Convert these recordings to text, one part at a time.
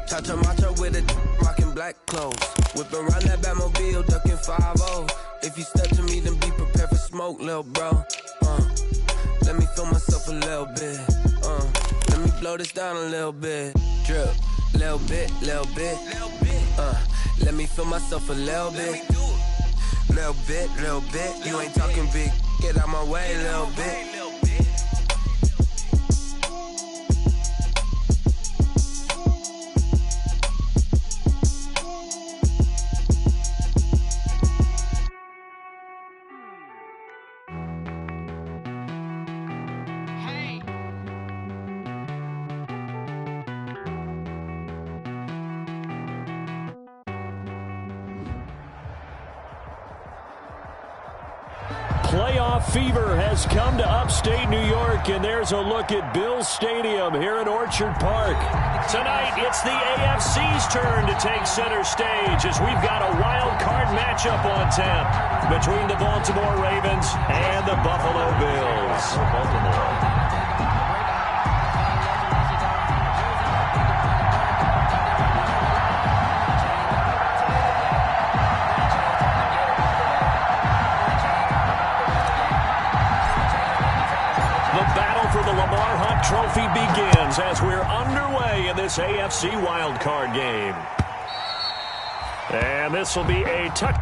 Tata macho with a rockin' black clothes. Whippin' around that Batmobile, duckin' 5-0. If you step to me, then be prepared for smoke, lil' bro. Let me feel myself a little bit. Let me blow this down a little bit. Drip, little bit, little bit. Let me feel myself a little bit. Little bit. You ain't talking big. Get out my way, little bit. Playoff fever has come to upstate New York, and there's a look at Bills Stadium here in Orchard Park. Tonight, it's the AFC's turn to take center stage as we've got a wild card matchup on tap between the Baltimore Ravens and the Buffalo Bills. The Lamar Hunt Trophy begins as we're underway in this AFC wildcard game. And this will be a touch.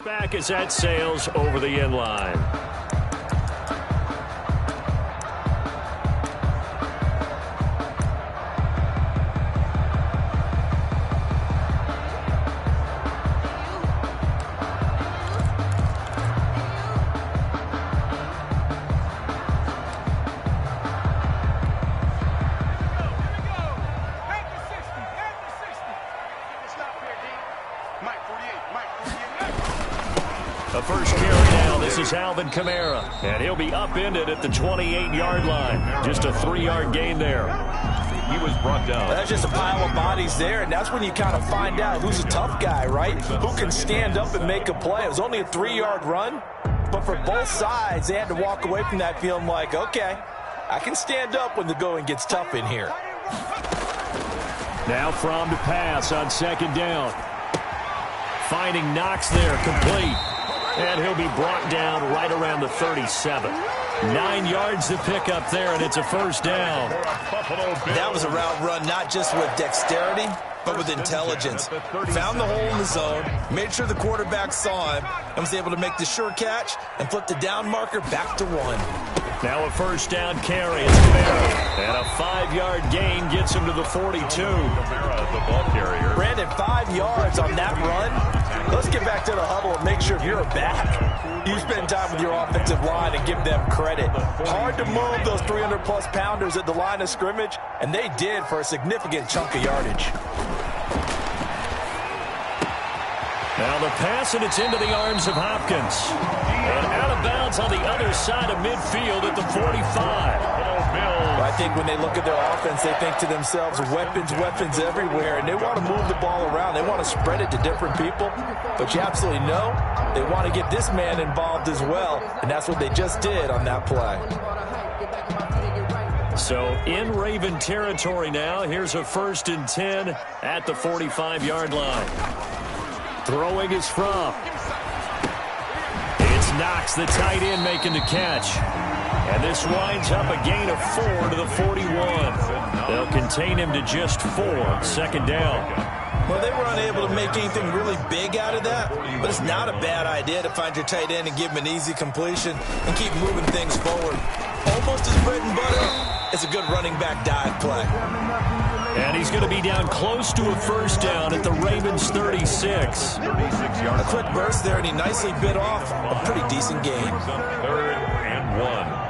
Back as that sails over the end line. The first carry now. This is Alvin Kamara, and he'll be upended at the 28-yard line. Just a 3-yard gain there. He was brought down. That's just a pile of bodies there, and that's when you kind of find out who's a tough guy, right? Who can stand up and make a play. It was only a 3-yard run, but for both sides, they had to walk away from that feeling like, okay, I can stand up when the going gets tough in here. Now from to pass on second down. Finding Knox there, complete. And he'll be brought down right around the 37. 9 yards to pick up there, and it's a first down. That was a route run not just with dexterity, but with intelligence. Found the hole in the zone, made sure the quarterback saw him, and was able to make the sure catch and flip the down marker back to 1. Now a first down carry. It's Kamara. And a 5-yard gain gets him to the 42. Kamara, the ball carrier. Brandon, 5 yards on that run. Let's get back to the huddle and make sure you're back. You spend time with your offensive line and give them credit. Hard to move those 300-plus pounders at the line of scrimmage, and they did for a significant chunk of yardage. Now the pass, and it's into the arms of Hopkins. And out of bounds on the other side of midfield at the 45. I think when they look at their offense, they think to themselves, weapons everywhere, and they want to move the ball around. They want to spread it to different people, but you absolutely know they want to get this man involved as well, and that's what they just did on that play. So in Raven territory now, here's a 1st and 10 at the 45-yard line. Throwing is from. It's Knox, the tight end, making the catch. And this winds up a gain of 4 to the 41. They'll contain him to just 4. Second down. Well, they were unable to make anything really big out of that, but it's not a bad idea to find your tight end and give him an easy completion and keep moving things forward. Almost as bread and butter, it's a good running back dive play. And he's going to be down close to a first down at the Ravens 36. A quick burst there, and he nicely bit off a pretty decent gain. 3rd and 1.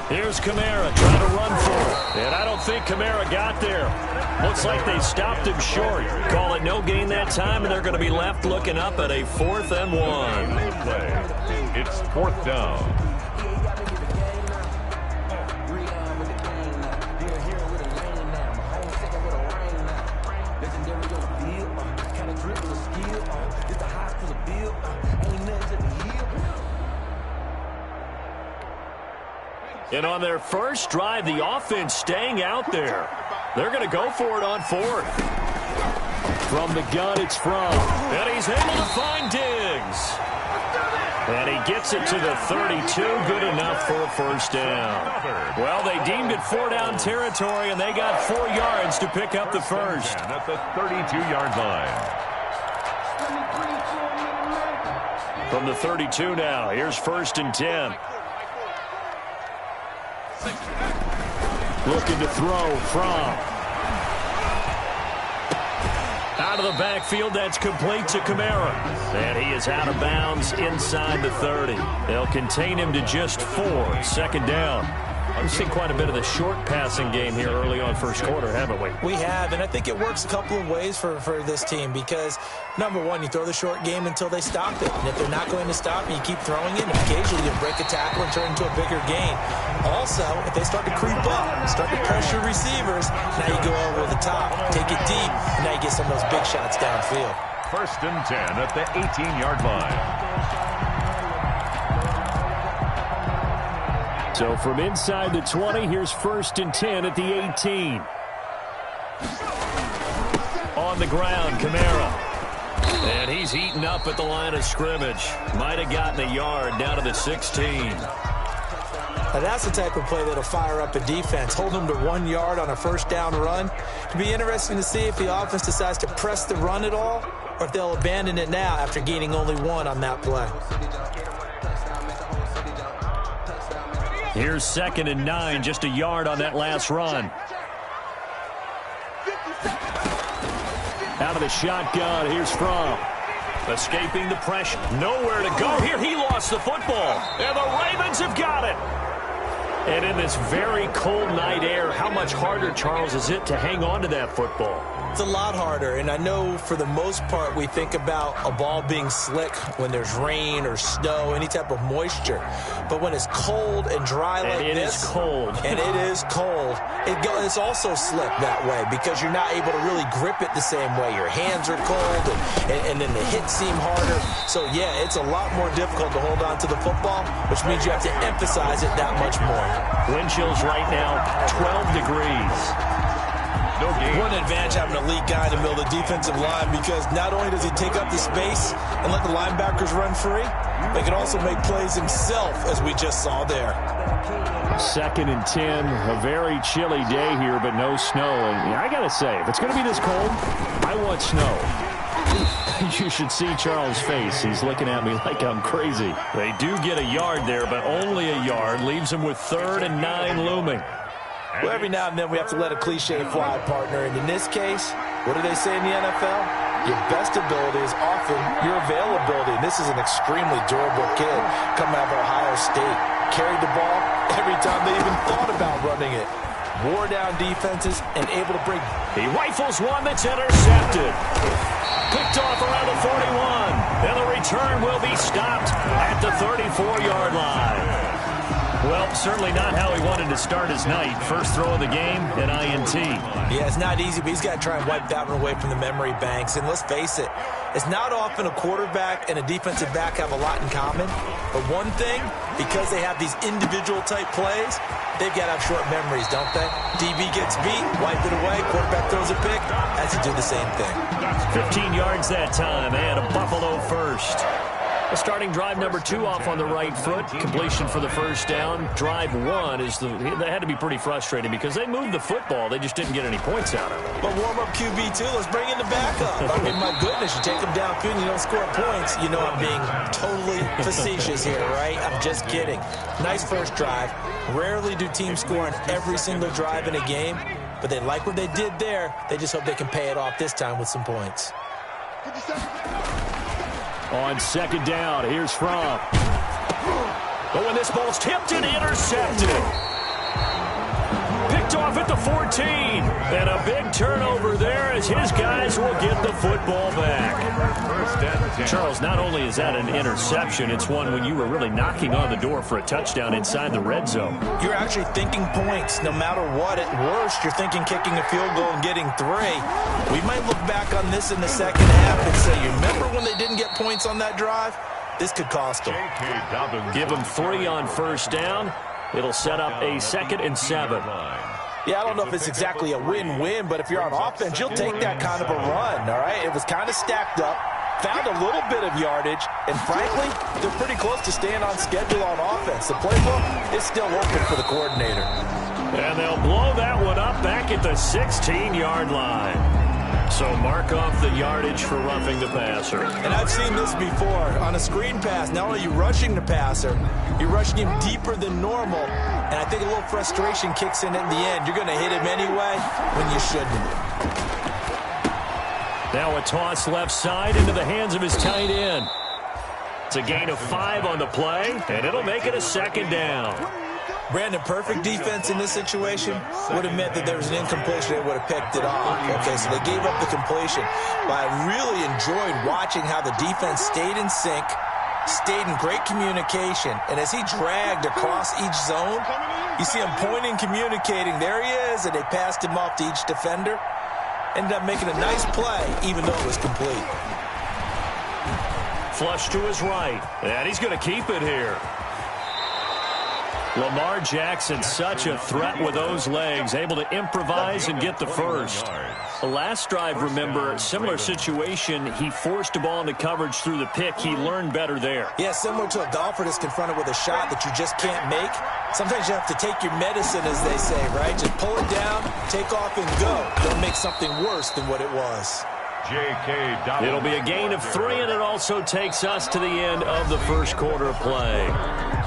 Here's Kamara trying to run for it. And I don't think Kamara got there. Looks like they stopped him short. Call it no gain that time, and they're going to be left looking up at a 4th and 1. Play. It's 4th down. And on their first drive, the offense staying out there. They're going to go for it on 4th. From the gun, it's From. And he's able to find Diggs. And he gets it to the 32. Good enough for a first down. Well, they deemed it 4-down territory, and they got 4 yards to pick up the first. At the 32-yard line. From the 32 now, here's 1st and 10. Looking to throw From. Out of the backfield, that's complete to Kamara. And he is out of bounds inside the 30. They'll contain him to just 4. 2nd down. We've seen quite a bit of the short passing game here early on first quarter, haven't we? We have, and I think it works a couple of ways for this team because, number one, you throw the short game until they stop it. And if they're not going to stop it, you keep throwing it, and occasionally you break a tackle and turn into a bigger gain. Also, if they start to creep up, start to pressure receivers, now you go over the top, take it deep, and now you get some of those big shots downfield. 1st and 10 at the 18-yard line. So from inside the 20, here's 1st and 10 at the 18. On the ground, Kamara. And he's eaten up at the line of scrimmage. Might have gotten a yard down to the 16. Now that's the type of play that'll fire up a defense. Hold them to 1 yard on a first down run. It'll be interesting to see if the offense decides to press the run at all or if they'll abandon it now after gaining only 1 on that play. Here's 2nd and 9, just a yard on that last run. Out of the shotgun, here's From. Escaping the pressure. Nowhere to go here. He lost the football. And the Ravens have got it. And in this very cold night air, how much harder, Charles, is it to hang on to that football? It's a lot harder, and I know for the most part we think about a ball being slick when there's rain or snow, any type of moisture. But when it's cold and dry like this, and it is cold, and it is cold, it's also slick that way because you're not able to really grip it the same way. Your hands are cold, and then the hits seem harder. So, yeah, it's a lot more difficult to hold on to the football, which means you have to emphasize it that much more. Wind chills right now, 12 degrees. No game. What an advantage having an elite guy in the middle of the defensive line because not only does he take up the space and let the linebackers run free, but he can also make plays himself, as we just saw there. 2nd and 10, a very chilly day here, but no snow. And I got to say, if it's going to be this cold, I want snow. You should see Charles' face. He's looking at me like I'm crazy. They do get a yard there, but only a yard. Leaves them with 3rd and 9 looming. Well, every now and then we have to let a cliche fly, partner. And in this case, what do they say in the NFL? Your best ability is often your availability. And this is an extremely durable kid coming out of Ohio State. Carried the ball every time they even thought about running it. Wore down defenses and able to break. He rifles one that's intercepted. Picked off around the 41. And the return will be stopped at the 34-yard line. Well, certainly not how he wanted to start his night. First throw of the game, an INT. Yeah, it's not easy, but he's got to try and wipe that one away from the memory banks. And let's face it, it's not often a quarterback and a defensive back have a lot in common. But one thing, because they have these individual type plays, they've got to have short memories, don't they? DB gets beat, wipe it away, quarterback throws a pick, has to do the same thing. 15 yards that time, and a Buffalo first. Starting drive number 2 off on the right foot. Completion for the first down. Drive 1 is that had to be pretty frustrating because they moved the football. They just didn't get any points out of it. But warm-up QB2, let's bring in the backup. I mean, my goodness, you take them downfield and you don't score points. You know I'm being totally facetious here, right? I'm just kidding. Nice first drive. Rarely do teams score on every single drive in a game, but they like what they did there. They just hope they can pay it off this time with some points. On second down, here's Fromm. But when this ball's tipped and intercepted. Picked off at the 14. And a big turnover there as his guys will get the football back. Charles, not only is that an interception, it's one when you were really knocking on the door for a touchdown inside the red zone. You're actually thinking points. No matter what, at worst, you're thinking kicking a field goal and getting 3. We might look back on this in the second half and say, you remember when they didn't get points on that drive? This could cost them. Give them 3 on first down. It'll set up a 2nd and 7. Yeah, I don't know if it's exactly a win-win, but if you're on offense, you'll take that kind of a run, all right? It was kind of stacked up, found a little bit of yardage, and frankly, they're pretty close to staying on schedule on offense. The playbook is still open for the coordinator. And they'll blow that one up back at the 16-yard line. So mark off the yardage for roughing the passer. And I've seen this before. On a screen pass, not only are you rushing the passer, you're rushing him deeper than normal. And I think a little frustration kicks in at the end. You're going to hit him anyway when you shouldn't. Now a toss left side into the hands of his tight end. It's a gain of 5 on the play, and it'll make it a 2nd down. Brandon, perfect defense in this situation would have meant that there was an incompletion. They would have picked it off. Okay, so they gave up the completion. But I really enjoyed watching how the defense stayed in sync, stayed in great communication. And as he dragged across each zone, you see him pointing, communicating. There he is, and they passed him off to each defender. Ended up making a nice play, even though it was complete. Flush to his right, and he's going to keep it here. Lamar Jackson, such a threat with those legs, able to improvise and get the first. The last drive, remember, similar situation. He forced a ball into coverage through the pick. He learned better there. Yeah, similar to a golfer that's confronted with a shot that you just can't make. Sometimes you have to take your medicine, as they say, right? Just pull it down, take off, and go. Don't make something worse than what it was. It'll be a gain of 3, and it also takes us to the end of the first quarter of play.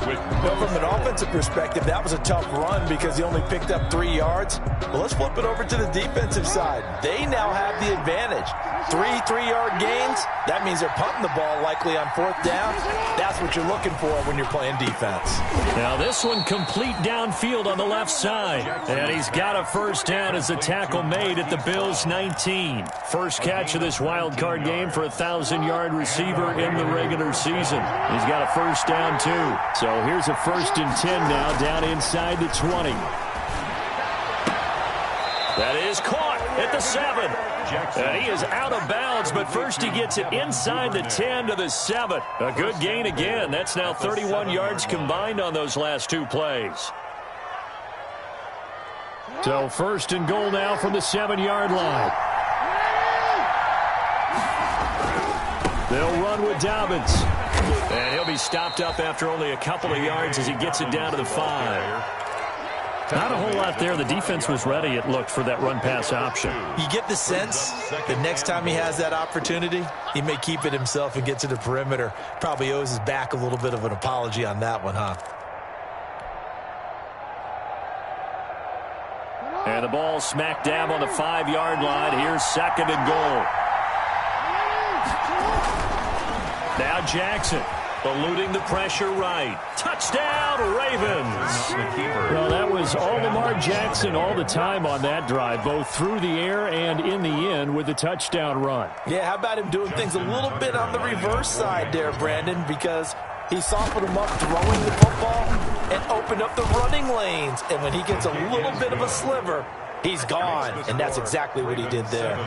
Well, from an offensive perspective, that was a tough run because he only picked up 3 yards. Well, let's flip it over to the defensive side. They now have the advantage. 3 3-yard gains, that means they're punting the ball likely on 4th down. That's what you're looking for when you're playing defense. Now this one complete downfield on the left side. And he's got a first down as the tackle made at the Bills' 19. First catch of this wild card game for a 1,000-yard receiver in the regular season. He's got a first down too. So here's a 1st and 10 now down inside the 20. That is caught at the 7. And he is out of bounds, but first he gets it inside the 10 to the 7. A good gain again. That's now 31 yards combined on those last 2 plays. So 1st and goal now from the 7-yard line. They'll run with Dobbins. And he'll be stopped up after only a couple of yards as he gets it down to the 5. Not a whole lot there. The defense was ready, it looked, for that run-pass option. You get the sense that next time he has that opportunity, he may keep it himself and get to the perimeter. Probably owes his back a little bit of an apology on that one, huh? And the ball smack dab on the 5-yard line. Here's 2nd and goal. Now Jackson eluding the pressure right. Touchdown, Ravens. Well, that was all Lamar Jackson all the time on that drive, both through the air and in the end with the touchdown run. Yeah, how about him doing things a little bit on the reverse side there, Brandon, because he softened him up throwing the football and opened up the running lanes. And when he gets a little bit of a sliver, he's gone. And that's exactly what he did there.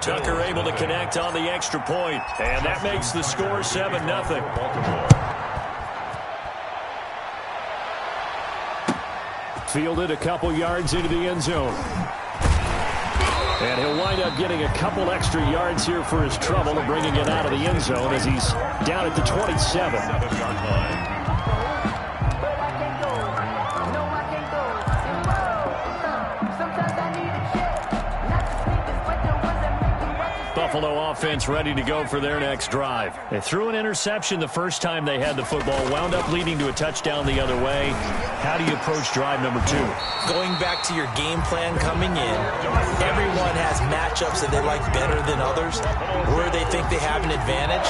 Tucker able to connect on the extra point, and that makes the score 7-0. Fielded a couple yards into the end zone. And he'll wind up getting a couple extra yards here for his trouble and bringing it out of the end zone as he's down at the 27. 7-yard line. Buffalo offense ready to go for their next drive. They threw an interception the first time they had the football, wound up leading to a touchdown the other way. How do you approach drive number 2? Going back to your game plan coming in, everyone has matchups that they like better than others, where they think they have an advantage.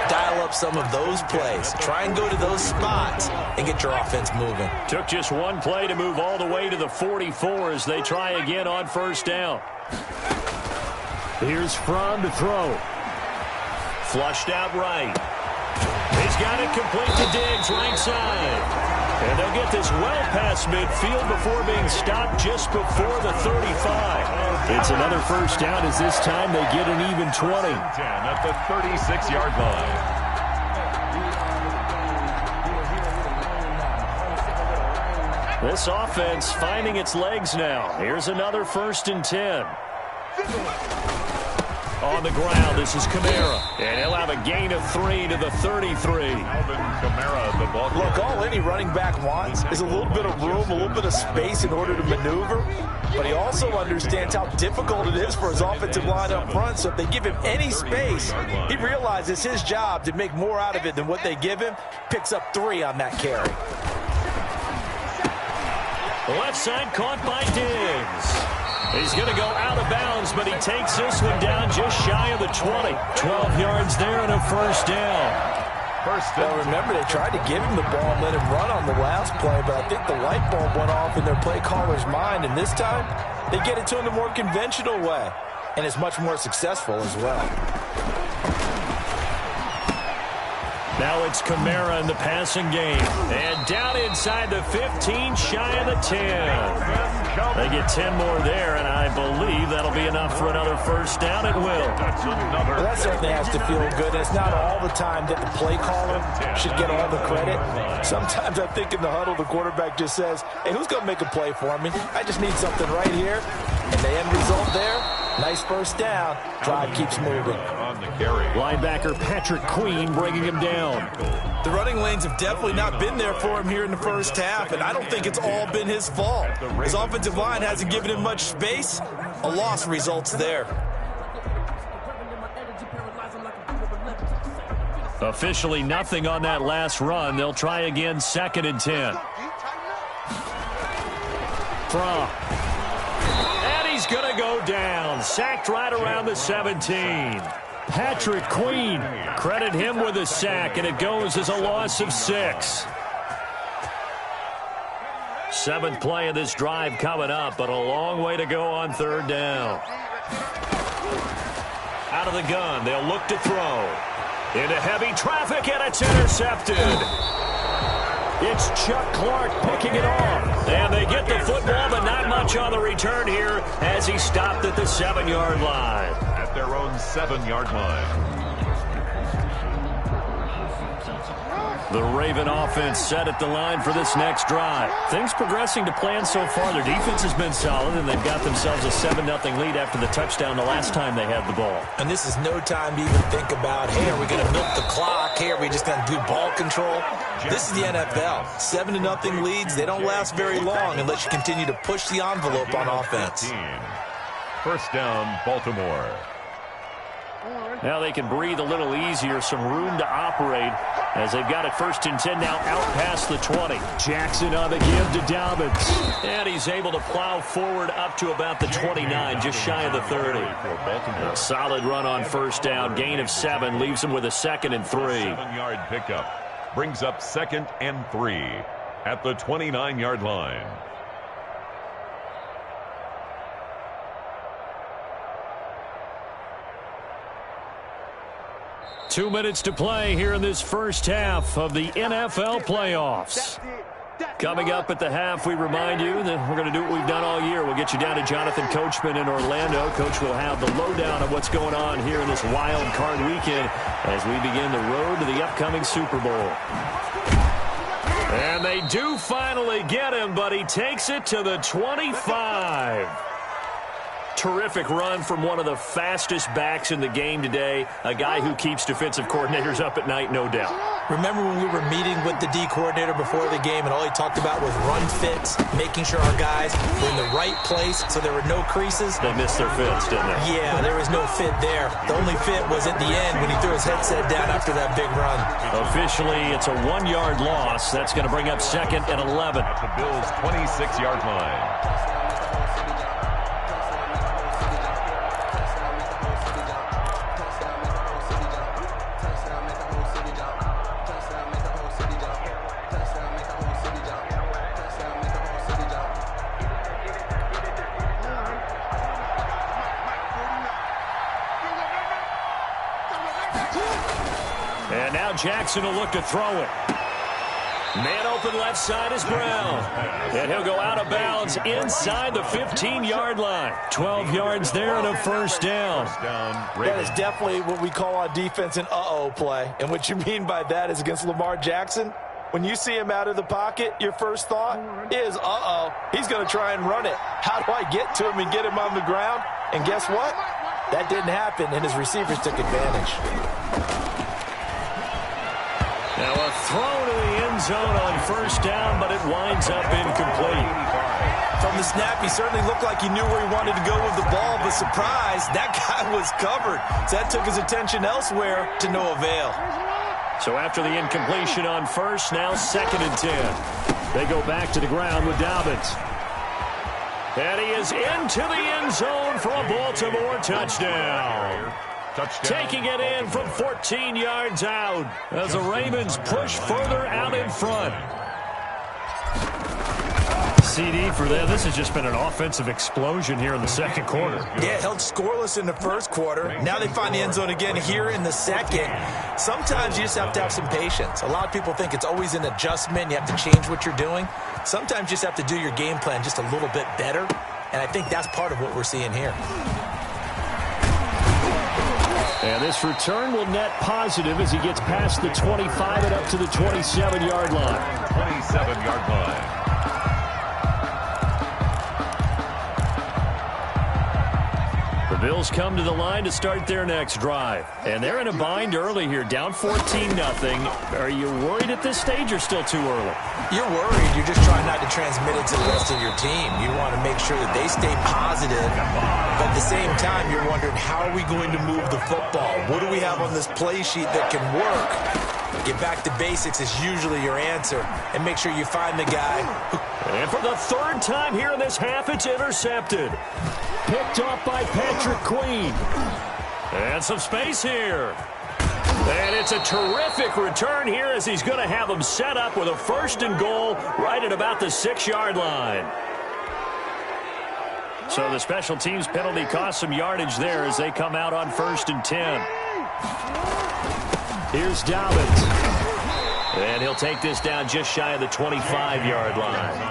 Dial up some of those plays. Try and go to those spots and get your offense moving. Took just one play to move all the way to the 44 as they try again on first down. Here's Fromm to throw. Flushed out right. He's got it complete to Diggs, right side. And they'll get this well past midfield before being stopped just before the 35. It's another first down as this time they get an even 20. 10 at the 36-yard line. This offense finding its legs now. Here's another 1st and 10. On the ground, this is Kamara. And he'll have a gain of 3 to the 33. Alvin Kamara, the ball. Look, all any running back wants is a little bit of room, a little bit of space in order to maneuver. But he also understands how difficult it is for his offensive line up front. So if they give him any space, he realizes his job to make more out of it than what they give him. Picks up 3 on that carry. Left side caught by Diggs. He's going to go out of bounds, but he takes this one down just shy of the 20. 12 yards there and a first down. Well, remember, they tried to give him the ball and let him run on the last play, but I think the light bulb went off in their play caller's mind, and this time they get it to him the more conventional way, and it's much more successful as well. Now it's Kamara in the passing game. And down inside the 15, shy of the 10. They get 10 more there, and I believe that'll be enough for another first down. It will. Well, that certainly has to feel good. And it's not all the time that the play caller should get all the credit. Sometimes I think in the huddle, the quarterback just says, hey, who's going to make a play for me? I just need something right here. And the end result there, nice first down. Drive keeps moving. On the carry. Linebacker Patrick Queen bringing him down. The running lanes have definitely not been there for him here in the first half, and I don't think it's all been his fault. His offensive line hasn't given him much space. A loss results there. Officially nothing on that last run. They'll try again, 2nd and 10. Fromm. And he's going to go down. Sacked right around the 17. Patrick Queen, credit him with a sack, and it goes as a loss of 6. 7th play of this drive coming up, but a long way to go on 3rd down. Out of the gun, they'll look to throw. Into heavy traffic, and it's intercepted. It's Chuck Clark picking it off. And they get the football, but not much on the return here as he stopped at the 7-yard line. At their own 7-yard line. The Raven offense set at the line for this next drive. Things progressing to plan so far. Their defense has been solid, and they've got themselves a 7-0 lead after the touchdown the last time they had the ball. And this is no time to even think about, hey, are we going to milk the clock? Hey, are we just going to do ball control? This is the NFL. 7-0 leads, they don't last very long unless you continue to push the envelope on offense. First down, Baltimore. Now they can breathe a little easier, some room to operate as they've got it 1st and 10 now out past the 20. Jackson on the give to Dobbins. And he's able to plow forward up to about the 29, just shy of the 30. A solid run on first down, gain of 7, leaves him with a 2nd and 3. 7-yard pickup brings up 2nd and 3 at the 29-yard line. Two minutes to play here in this first half of the NFL playoffs. Coming up at the half, we remind you that we're going to do what we've done all year. We'll get you down to Jonathan Coachman in Orlando. Coach will have the lowdown of what's going on here in this wild card weekend as we begin the road to the upcoming Super Bowl. And they do finally get him, but he takes it to the 25. terrific run from one of the fastest backs in the game today, a guy who keeps defensive coordinators up at night, no doubt. Remember when we were meeting with the D coordinator before the game and all he talked about was run fits, making sure our guys were in the right place so there were no creases? They missed their fits, didn't they? Yeah, there was no fit there. The only fit was at the end when he threw his headset down after that big run. Officially, it's a 1-yard loss. That's going to bring up 2nd and 11. At the Bills' 26-yard line. And now Jackson will look to throw it. Man open left side is Brown. And he'll go out of bounds inside the 15-yard line. 12 yards there and a first down. That is definitely what we call on defense an uh-oh play. And what you mean by that is against Lamar Jackson, when you see him out of the pocket, your first thought is, uh-oh, he's going to try and run it. How do I get to him and get him on the ground? And guess what? That didn't happen, and his receivers took advantage. Now a throw to the end zone on first down, but it winds up incomplete. From the snap, he certainly looked like he knew where he wanted to go with the ball, but surprise, that guy was covered. So that took his attention elsewhere to no avail. So after the incompletion on first, now 2nd and 10. They go back to the ground with Dobbins. And he is into the end zone for a Baltimore touchdown. Taking it in from 14 yards out as the Ravens push further out in front. CD for them. This has just been an offensive explosion here in the second quarter. Yeah, held scoreless in the first quarter. Now they find the end zone again here in the second. Sometimes you just have to have some patience. A lot of people think it's always an adjustment. You have to change what you're doing. Sometimes you just have to do your game plan just a little bit better. And I think that's part of what we're seeing here. And this return will net positive as he gets past the 25 and up to the 27-yard line. 27-yard line. The Bills come to the line to start their next drive. And they're in a bind early here, down 14-0. Are you worried at this stage or still too early? You're worried. You're just trying not to transmit it to the rest of your team. You want to make sure that they stay positive. But at the same time, you're wondering, how are we going to move the football? What do we have on this play sheet that can work? Get back to basics is usually your answer. And make sure you find the guy. And for the third time here in this half, it's intercepted. Picked off by Patrick Queen. And some space here. And it's a terrific return here as he's going to have them set up with a 1st and goal right at about the 6-yard line. So the special teams penalty cost some yardage there as they come out on 1st and 10. Here's Dobbins. And he'll take this down just shy of the 25-yard line.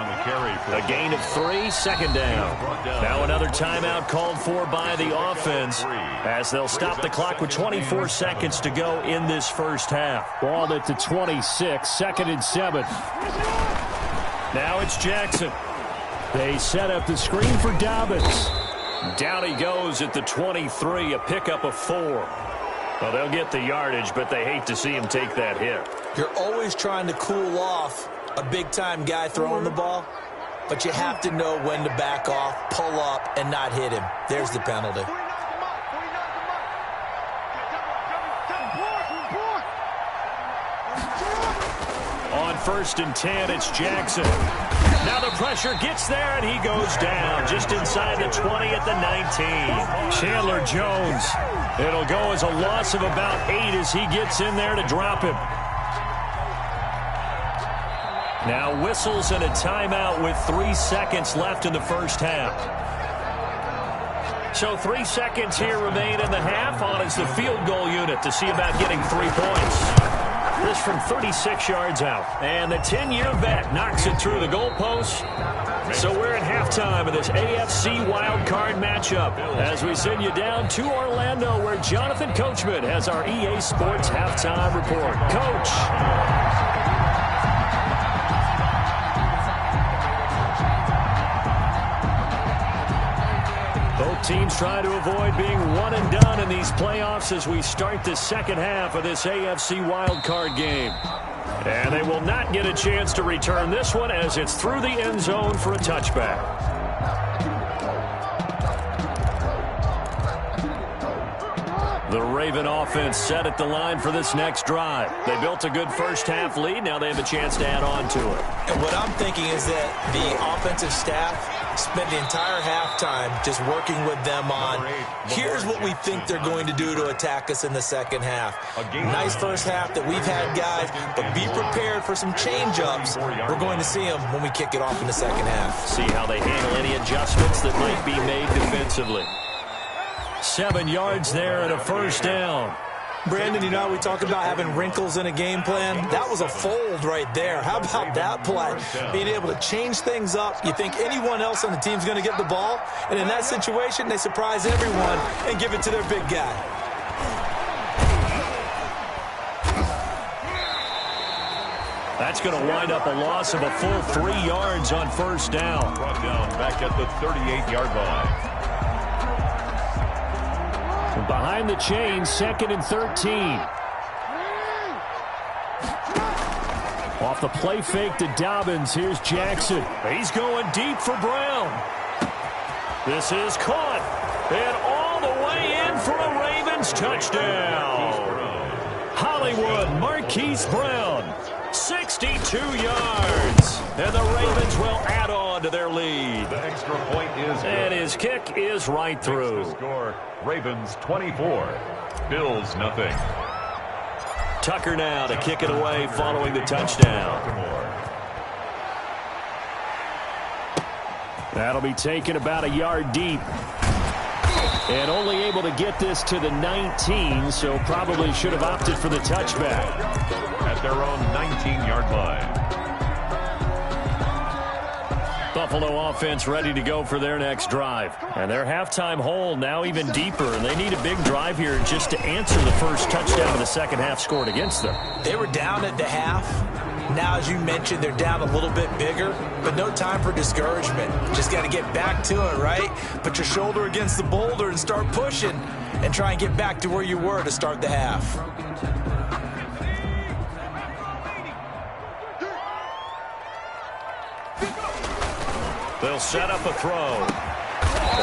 A gain of 3, 2nd down. Now another timeout called for by the offense as they'll stop the clock with 24 seconds to go in this first half. Ball at the 26, 2nd and 7. Now it's Jackson. They set up the screen for Dobbins. Down he goes at the 23, a pickup of 4. Well, they'll get the yardage, but they hate to see him take that hit. You're always trying to cool off a big-time guy throwing the ball, but you have to know when to back off, pull up, and not hit him. There's the penalty. On 1st and 10, it's Jackson. Now the pressure gets there, and he goes down just inside the 20 at the 19. Chandler Jones. It'll go as a loss of about 8 as he gets in there to drop him. Now whistles and a timeout with 3 seconds left in the first half. So 3 seconds here remain in the half. On is the field goal unit to see about getting 3 points. This from 36 yards out. And the 10-year vet knocks it through the goalpost. So we're at halftime of this AFC wildcard matchup as we send you down to Orlando where Jonathan Coachman has our EA Sports halftime report. Coach. Both teams trying to avoid being one and done in these playoffs as we start the second half of this AFC wildcard game. And they will not get a chance to return this one as it's through the end zone for a touchback. The Raven offense set at the line for this next drive. They built a good first-half lead. Now they have a chance to add on to it. And what I'm thinking is that the offensive staff spent the entire halftime just working with them on, here's what we think they're going to do to attack us in the second half. Nice first half that we've had, guys, but be prepared for some change-ups. We're going to see them when we kick it off in the second half. See how they handle any adjustments that might be made defensively. 7 yards there and a first down. Brandon, you know, we talk about having wrinkles in a game plan. That was a fold right there. How about that play? Being able to change things up. You think anyone else on the team's going to get the ball, and in that situation, they surprise everyone and give it to their big guy. That's going to wind up a loss of a full 3 yards on first down. Brought down back at the 38-yard line. Behind the chain, 2nd and 13. Off the play fake to Dobbins, here's Jackson. He's going deep for Brown. This is caught. And all the way in for a Ravens touchdown. Hollywood Marquise Brown, 62 yards. And the Ravens will add on to their lead. The extra point is good. And his kick is right through. Makes the score, Ravens 24, Bills nothing. Tucker now to kick it away following the touchdown. That'll be taken about a yard deep. And only able to get this to the 19, so probably should have opted for the touchback. At their own 19-yard line. Buffalo offense ready to go for their next drive. And their halftime hole now even deeper, and they need a big drive here just to answer the first touchdown of the second half scored against them. They were down at the half. Now, as you mentioned, they're down a little bit bigger, but no time for discouragement. Just got to get back to it, right? Put your shoulder against the boulder and start pushing and try and get back to where you were to start the half. They'll set up a throw.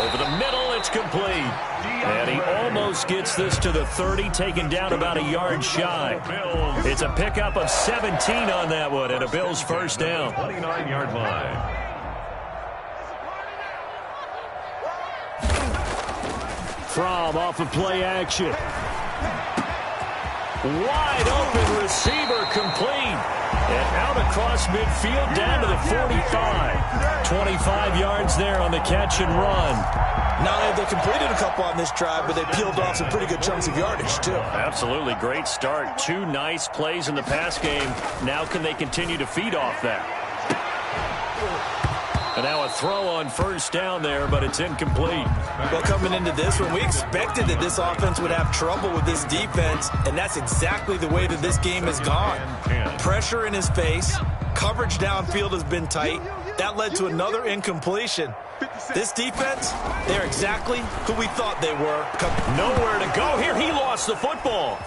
Over the middle, it's complete. And he almost gets this to the 30, taken down about a yard shy. It's a pickup of 17 on that one, and a Bills first down. 29-yard line. From off of play action. Wide open receiver complete. And out across midfield down to the 45. 25 yards there on the catch and run. Not only they completed a couple on this drive, but they peeled off some pretty good chunks of yardage, too. Absolutely. Great start. 2 nice plays in the pass game. Now can they continue to feed off that? And now a throw on first down there, but it's incomplete. Well, coming into this one, we expected that this offense would have trouble with this defense, and that's exactly the way that this game has gone. Pressure in his face. Coverage downfield has been tight. That led to another incompletion. This defense, they're exactly who we thought they were. Nowhere to go here. He lost the football.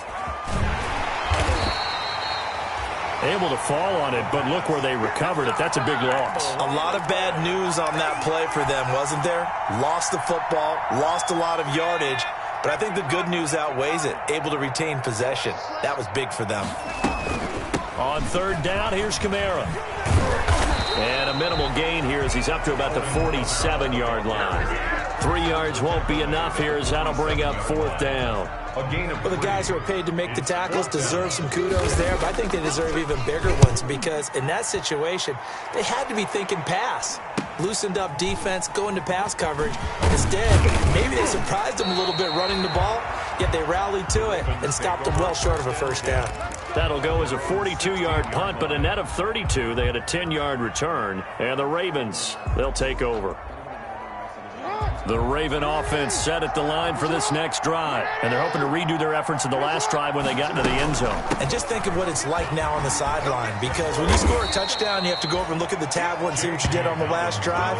Able to fall on it, but look where they recovered it. That's a big loss. A lot of bad news on that play for them, wasn't there? Lost the football, lost a lot of yardage, but I think the good news outweighs it. Able to retain possession. That was big for them. On third down, here's Kamara. And a minimal gain here as he's up to about the 47-yard line. 3 yards won't be enough here as that'll bring up fourth down. Well, the guys who are paid to make the tackles deserve some kudos there, but I think they deserve even bigger ones because in that situation, they had to be thinking pass. Loosened up defense, going to pass coverage. Instead, maybe they surprised them a little bit running the ball, yet they rallied to it and stopped them well short of a first down. That'll go as a 42-yard punt, but a net of 32. They had a 10-yard return, and the Ravens, they'll take over. The Raven offense set at the line for this next drive. And they're hoping to redo their efforts in the last drive when they got into the end zone. And just think of what it's like now on the sideline, because when you score a touchdown, you have to go over and look at the tablet and see what you did on the last drive.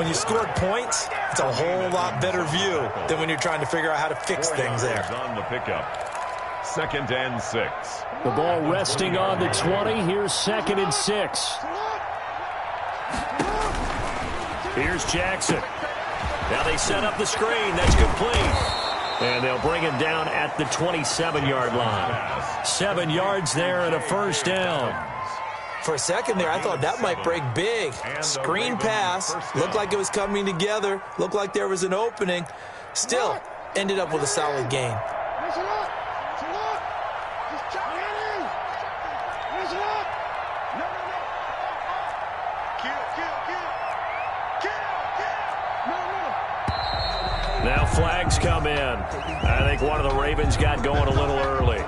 When you scored points, it's a whole lot better view than when you're trying to figure out how to fix things there. On the pickup. 2nd and 6. The ball resting on the 20. Here's 2nd and 6. Here's Jackson. Now they set up the screen. That's complete. And they'll bring him down at the 27-yard line. 7 yards there and a first down. For a second there, I thought that might break big. Screen pass. Looked like it was coming together. Looked like there was an opening. Still, ended up with a solid gain. Now flags come in. I think one of the Ravens got going a little early.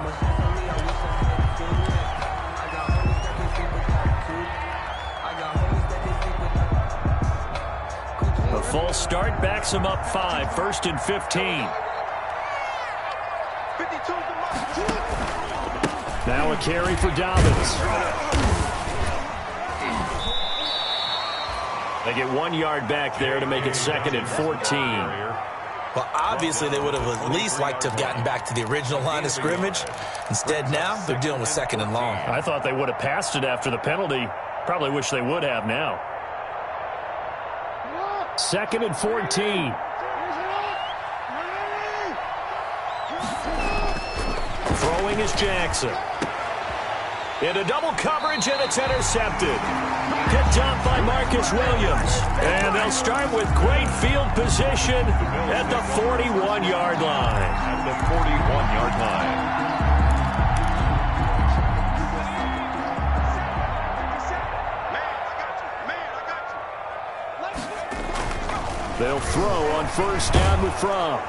A false start backs him up 5. 1st and 15. Now a carry for Dobbins. They get 1 yard back there to make it 2nd and 14. Well, obviously, they would have at least liked to have gotten back to the original line of scrimmage. Instead, now they're dealing with 2nd and long. I thought they would have passed it after the penalty. Probably wish they would have now. 2nd and 14. Throwing is Jackson. Into double coverage, and it's intercepted. Picked up by Marcus Williams. And they'll start with great field position at the 41-yard line. At the 41-yard line. They'll throw on 1st down with Fromm.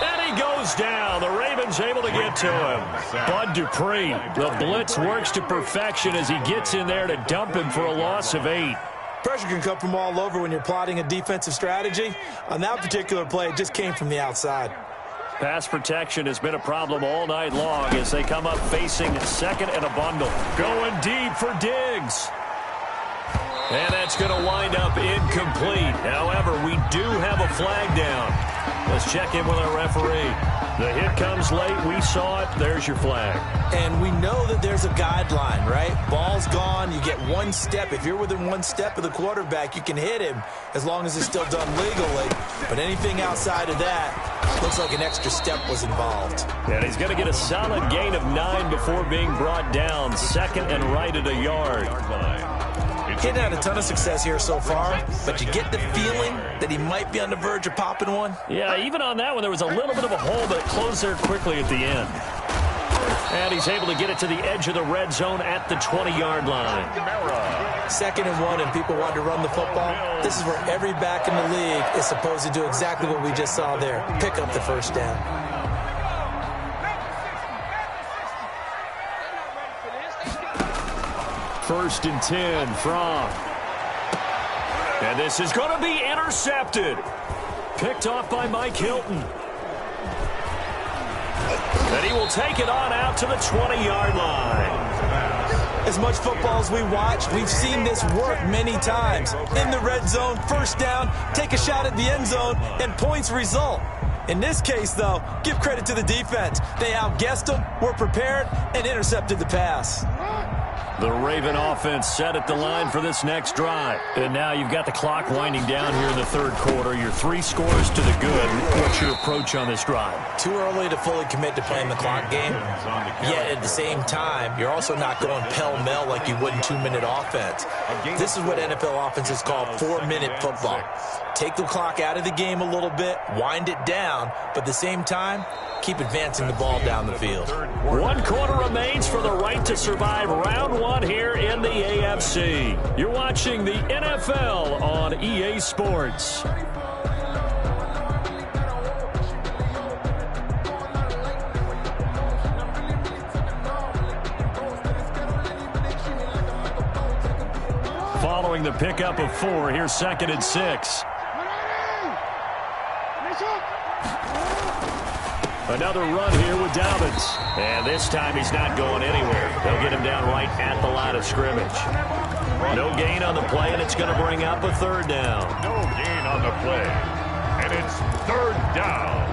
And he goes down. The Ravens able to get to him. Bud Dupree, the blitz works to perfection as he gets in there to dump him for a loss of 8. Pressure can come from all over when you're plotting a defensive strategy. On that particular play, it just came from the outside. Pass protection has been a problem all night long as they come up facing 2nd and a bundle. Going deep for Diggs. And that's going to wind up incomplete. However, we do have a flag down. Let's check in with our referee. The hit comes late. We saw it. There's your flag. And we know that there's a guideline, right? Ball's gone. You get 1 step. If you're within 1 step of the quarterback, you can hit him as long as it's still done legally. But anything outside of that, looks like an extra step was involved. And he's going to get a solid gain of 9 before being brought down. 2nd and right at a yard. He's had a ton of success here so far, but you get the feeling that he might be on the verge of popping one. Yeah, even on that one, there was a little bit of a hole, but it closed there quickly at the end. And he's able to get it to the edge of the red zone at the 20-yard line. 2nd and 1, and people want to run the football. This is where every back in the league is supposed to do exactly what we just saw there. Pick up the 1st down. 1st and 10 from. And this is going to be intercepted. Picked off by Mike Hilton. And he will take it on out to the 20-yard line. As much football as we watch, we've seen this work many times. In the red zone, 1st down, take a shot at the end zone, and points result. In this case, though, give credit to the defense. They outguessed them, were prepared, and intercepted the pass. The Raven offense set at the line for this next drive. And now you've got the clock winding down here in the 3rd quarter. Your 3 scores to the good. What's your approach on this drive? Too early to fully commit to playing the clock game. Yet at the same time, you're also not going pell-mell like you would in 2-minute offense. This is what NFL offenses call 4-minute football. Take the clock out of the game a little bit, wind it down, but at the same time, keep advancing the ball down the field. 1 quarter remains for the right to survive round 1 here in the AFC. You're watching the NFL on EA Sports. Following the pickup of 4, here's 2nd and 6. Another run here with Dobbins. And this time he's not going anywhere. They'll get him down right at the line of scrimmage. No gain on the play, and it's going to bring up a third down. No gain on the play, and it's third down.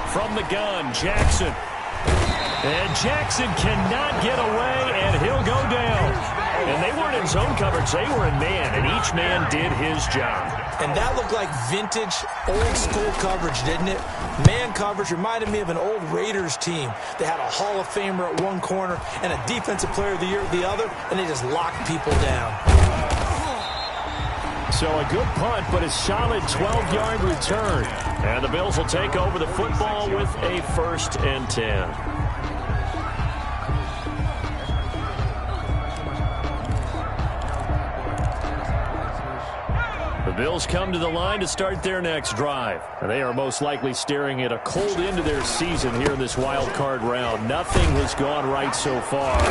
From the gun, Jackson. And Jackson cannot get away, and he'll go down. And they weren't in zone coverage. They were in man, and each man did his job. And that looked like vintage, old-school coverage, didn't it? Man coverage reminded me of an old Raiders team. They had a Hall of Famer at one corner and a Defensive Player of the Year at the other, and they just locked people down. So a good punt, but a solid 12-yard return. And the Bills will take over the football with a 1st and 10. The Bills come to the line to start their next drive. And they are most likely staring at a cold end to their season here in this wild card round. Nothing has gone right so far.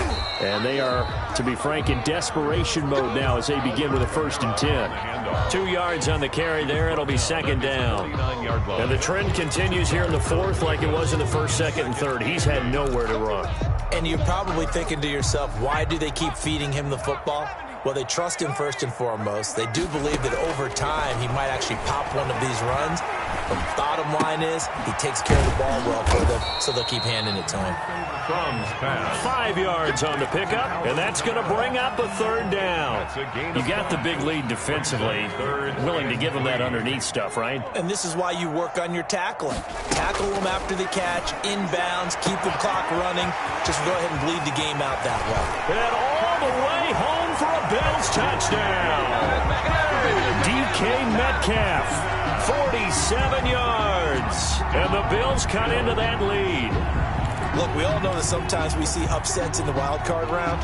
And they are, to be frank, in desperation mode now as they begin with a 1st and 10. 2 yards on the carry there. It'll be 2nd down. And the trend continues here in the 4th like it was in the 1st, 2nd, and 3rd. He's had nowhere to run. And you're probably thinking to yourself, why do they keep feeding him the football? Well, they trust him first and foremost. They do believe that over time he might actually pop one of these runs. The bottom line is he takes care of the ball well for them, so they'll keep handing it to him. 5 yards on the pickup, and that's going to bring up a 3rd down. You got the big lead defensively. Willing to give them that underneath stuff, right? And this is why you work on your tackling. Tackle them after the catch, inbounds, keep the clock running. Just go ahead and bleed the game out that way. And all the way home for a Bills touchdown. DK Metcalf, 47 yards. And the Bills cut into that lead. Look, we all know that sometimes we see upsets in the wild card round,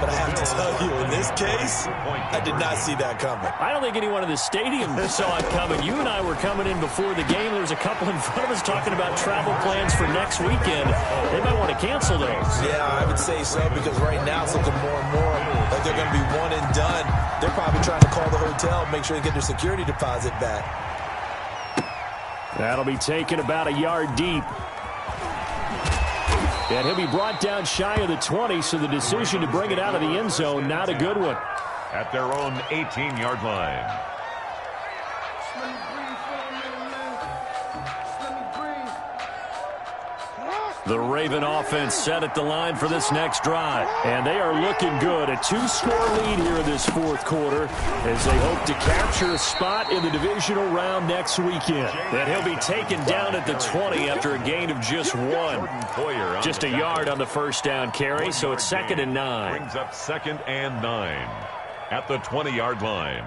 but I have to tell you, in this case, I did not see that coming. I don't think anyone in the stadium saw it coming. You and I were coming in before the game. There was a couple in front of us talking about travel plans for next weekend. They might want to cancel those. Yeah, I would say so, because right now it's looking more and more like they're going to be one and done. They're probably trying to call the hotel, make sure they get their security deposit back. That'll be taken about a yard deep. And he'll be brought down shy of the 20, so the decision to bring it out of the end zone, not a good one. At their own 18-yard line. The Raven offense set at the line for this next drive. And they are looking good. A 2-score lead here in this 4th quarter as they hope to capture a spot in the divisional round next weekend. And he'll be taken down at the 20 after a gain of just 1. Just a yard on the 1st down carry, so it's 2nd and 9. Brings up 2nd and 9 at the 20-yard line.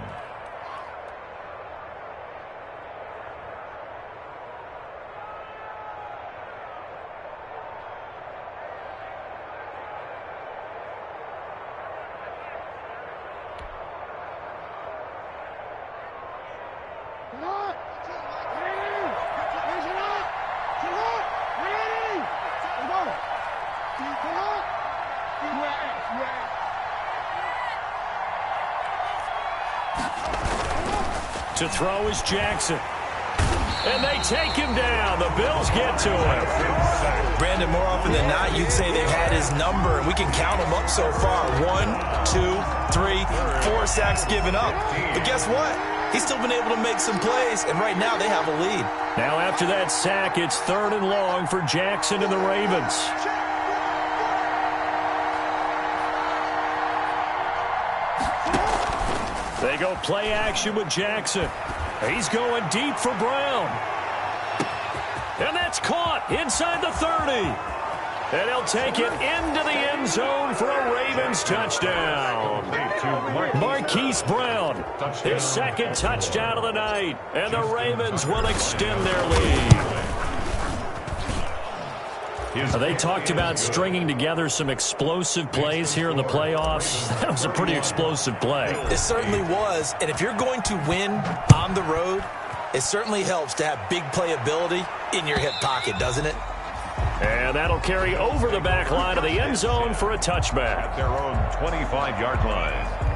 To throw is Jackson. And they take him down. The Bills get to him. Brandon, more often than not, you'd say they've had his number, and we can count them up so far. 1, 2, 3, 4 sacks given up. But guess what? He's still been able to make some plays, and right now they have a lead. Now after that sack, it's 3rd and long for Jackson and the Ravens. They go play action with Jackson. He's going deep for Brown. And that's caught inside the 30. And he'll take it into the end zone for a Ravens touchdown. Marquise Brown, his 2nd touchdown of the night. And the Ravens will extend their lead. They talked about stringing together some explosive plays here in the playoffs. That was a pretty explosive play. It certainly was, and if you're going to win on the road, it certainly helps to have big playability in your hip pocket, doesn't it? And that'll carry over the back line of the end zone for a touchback. At their own 25-yard line.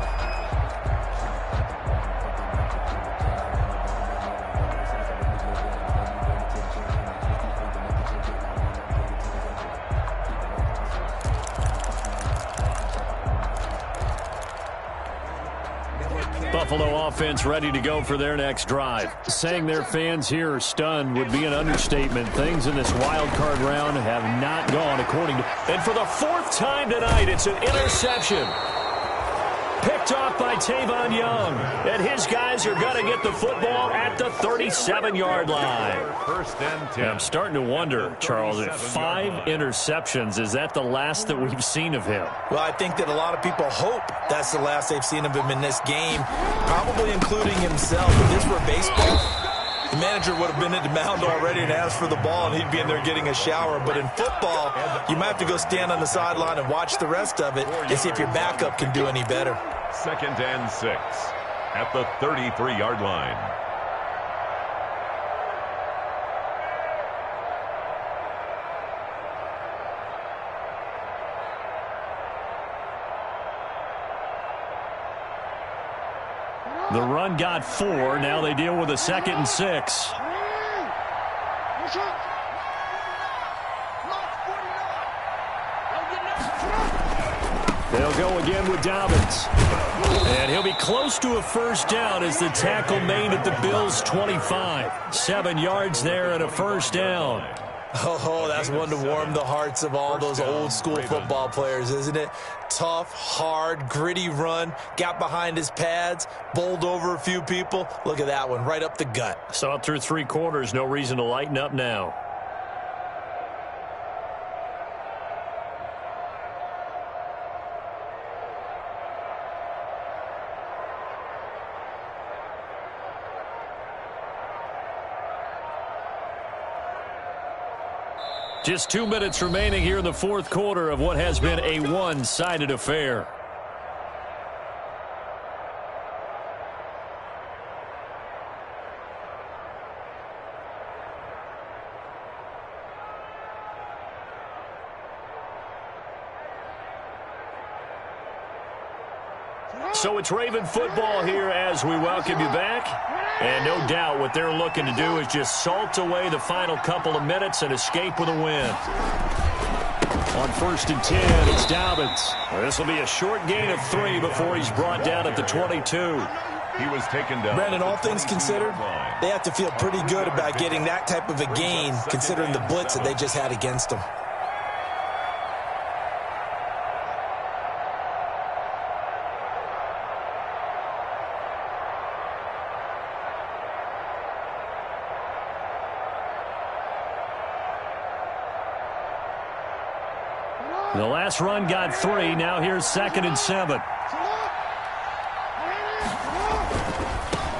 Buffalo offense ready to go for their next drive. Saying their fans here are stunned would be an understatement. Things in this wild card round have not gone according to... And for the fourth time tonight, it's an interception. Picked off by Tavon Young. And his guys are going to get the football at the 37-yard line. First and 10. I'm starting to wonder, Charles, if 5 interceptions, is that the last that we've seen of him? Well, I think that a lot of people hope that's the last they've seen of him in this game, probably including himself. If this were baseball, the manager would have been at the mound already and asked for the ball, and he'd be in there getting a shower. But in football, you might have to go stand on the sideline and watch the rest of it and see if your backup can do any better. Second and 6 at the 33-yard line. The run got 4. Now they deal with a 2nd and 6. They'll go again with Dobbins. And he'll be close to a first down as the tackle made at the Bills' 25. 7 yards there and a first down. Oh, that's one to warm the hearts of all those old-school football players, isn't it? Tough, hard, gritty run, got behind his pads, bowled over a few people. Look at that one, right up the gut. Saw it through 3 quarters, no reason to lighten up now. Just 2 minutes remaining here in the 4th quarter of what has been a one-sided affair. So it's Raven football here as we welcome you back. And no doubt what they're looking to do is just salt away the final couple of minutes and escape with a win. On 1st and 10, it's Dobbins. This will be a short gain of 3 before he's brought down at the 22. He was taken down. Brandon, all things considered, they have to feel pretty good about getting that type of a gain considering the blitz that they just had against them. The last run got 3. Now here's 2nd and 7.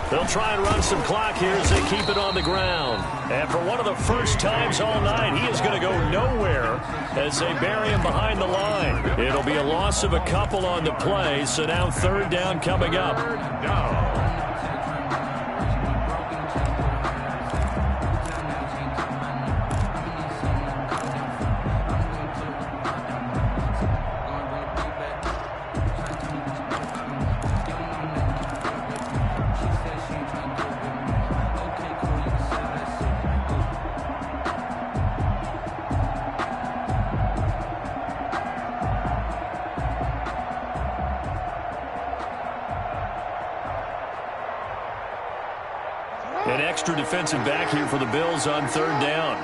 They'll try and run some clock here as they keep it on the ground. And for one of the first times all night, he is going to go nowhere as they bury him behind the line. It'll be a loss of a couple on the play, so now 3rd down coming up. An extra defensive back here for the Bills on 3rd down.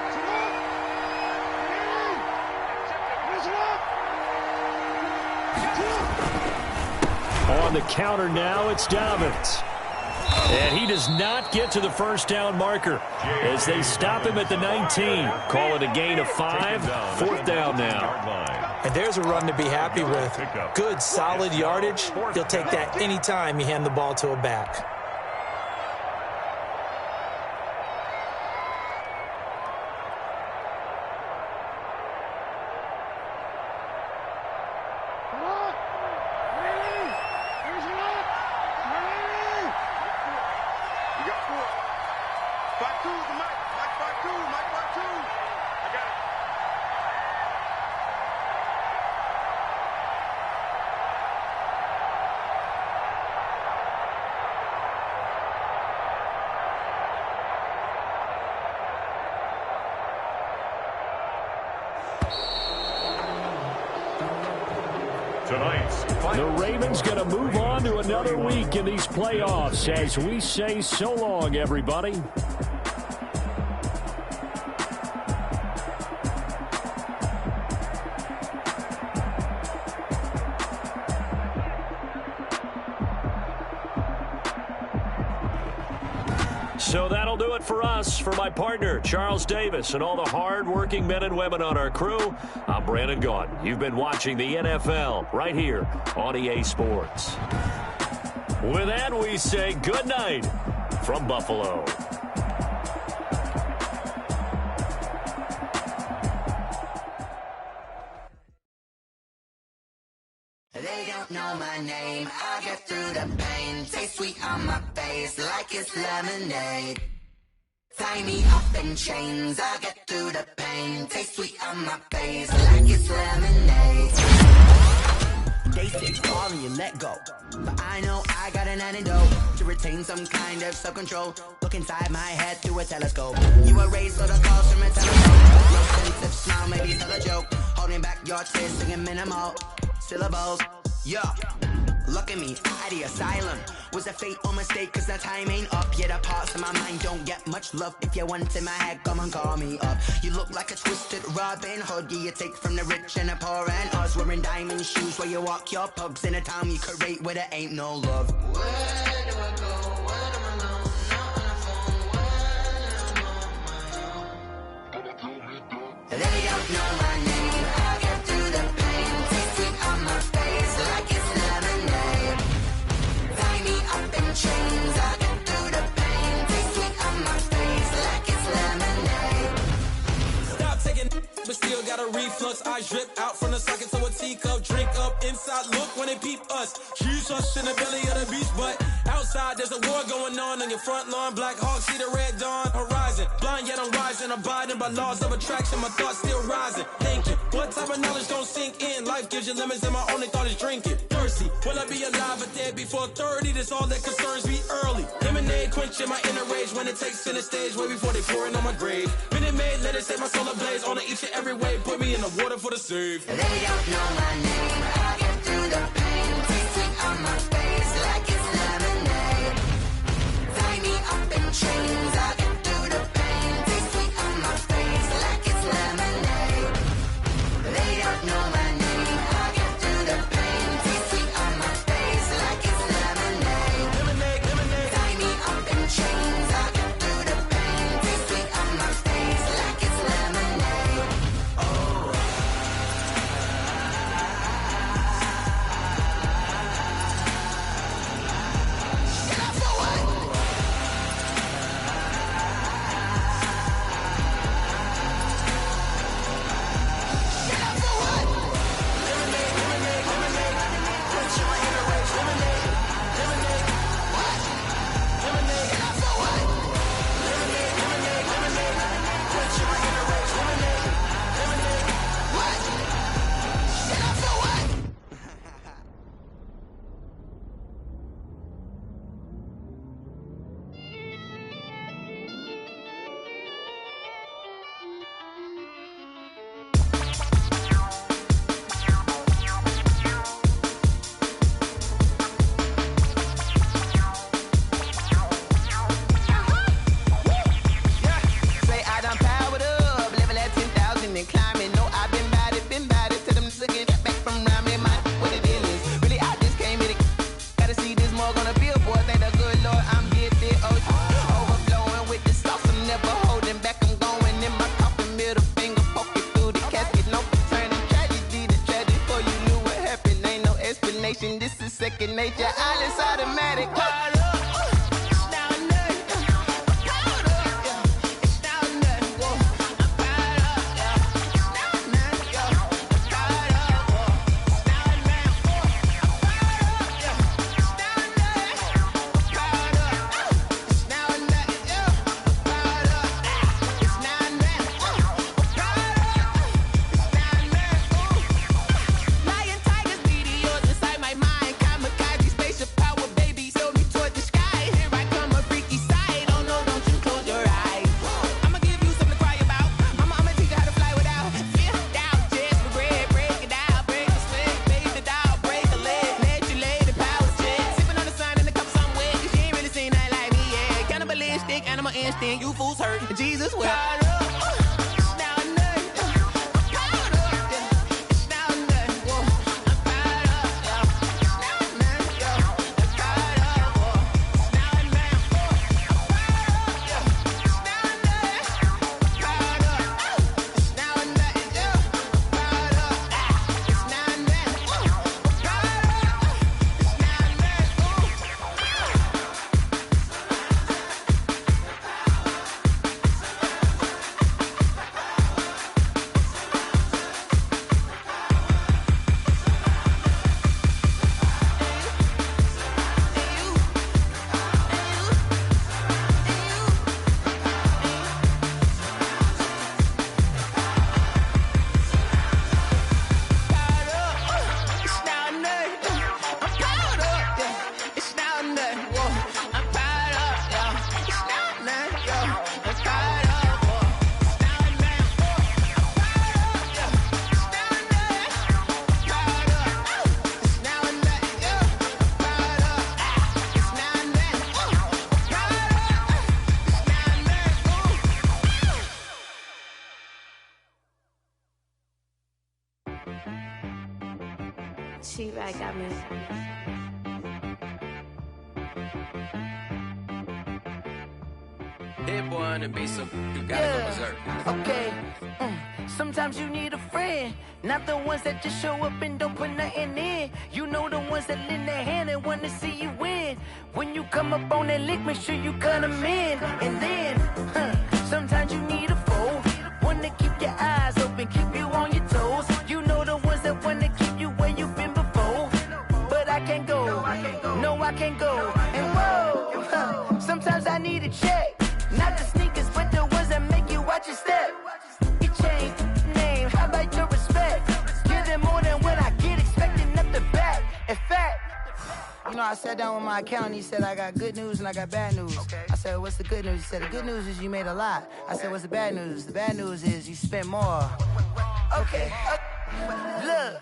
On the counter now, it's Dobbins. And he does not get to the first down marker as they stop him at the 19. Call it a gain of 5. 4th down now. And there's a run to be happy with. Good, solid yardage. He'll take that anytime you hand the ball to a back. tonight's fight. The Ravens going to move on to another week in these playoffs as we say so long, everybody. So that'll do it for us. For my partner, Charles Davis, and all the hard-working men and women on our crew, I'm Brandon Gaudin. You've been watching the NFL right here on EA Sports. With that, we say good night from Buffalo. They don't know my name, I get through the pain. Taste sweet on my face like it's lemonade. Tie me up in chains, I get through the pain. Taste sweet on my face like it's lemonade. They say fall and you let go, but I know I got an antidote to retain some kind of self-control. Look inside my head through a telescope. You erase all the calls from a telescope. No sense of smile, maybe tell a joke. Holding back your tears, singing minimal syllables. Yeah, look at me, at the asylum. Was a fate or mistake, cause the time ain't up. Yeah, the parts of my mind don't get much love. If you want in my head, come and call me up. You look like a twisted Robin Hood. Yeah, you take from the rich and the poor and us. Wearing diamond shoes where you walk your pugs. In a town you create where there ain't no love. Where do I go? Where am I alone? Not on the phone. When I'm on my own. They don't know my name. I get through the pain. Taste sweet on my face like it's lemonade. Tie me up in chains. I get through the pain. Taste sweet on my face like it's lemonade. Stop taking, but still got a reflux. I drip out from the socket to a teacup. Drink up inside, look when they peep us. Huge us in the belly of the beach, but outside there's a war going on your front lawn. Black Hawk, see the red dawn horizon. Blind yet I'm rising, abiding by laws of attraction. My thoughts still rising. Thinking, what type of knowledge gon' sink in? Life gives you lemons and my only thought is drinking. Thirsty, will I be alive or dead before 30? That's all that concerns me early. Lemonade quenching my inner rage when it takes center stage. Way before they pour it on my grave. Minute Maid, let it set my soul ablaze. On each and every way, put me in the water for the save. They don't know my name. I get through the pain. Taste sweet on my face like it's lemonade. Tie me up in chains. I get through the pain. Taste sweet on my face like it's lemonade. They don't know my name. I get through the pain. Taste sweet on my face like it's lemonade. Tie me up in chains. I get through the pain. Taste sweet on my face like it's lemonade. Say I done powered up, level at 10,000 and climbing. No, I've been bad it to them again. Back from round me, man, what the deal is. Really, I just came in it. Gotta see this more gonna be a boy. Thank the good Lord, I'm gifted. Overflowing with the sauce, I'm never holding back. I'm going in my coffin, middle finger poking through the casket. No turning tragedy to tragedy. Before you knew what happened, ain't no explanation. This is second nature. All is automatic. Caught up. Lion, tigers, meteors inside my mind. Kamikaze, spaceship power, baby. Sold me toward the hurt. Jesus wept. She-Rag got me. Hit boy on the beat, so you gotta go berserk. Okay. Sometimes you need a friend, not the ones that just show up and don't put nothing in. You know the ones that lend their hand and want to see you win. When you come up on that lick, make sure you cut them in. And then, sometimes you need a foe, one to keep your eyes open, keep you on your toes. You know the ones that want to keep you where you've been before. But I can't go, no I can't go. And whoa, sometimes I need a check, not the sneakers, but the ones that make you watch your step. It changed name, how about your respect? Give them more than what I get, expecting nothing back. In fact, you know, I sat down with my accountant, he said, I got good news and I got bad news. Okay. I said, what's the good news? He said, the good news is you made a lot. I said, what's the bad news? The bad news is you spent more. Okay. Look,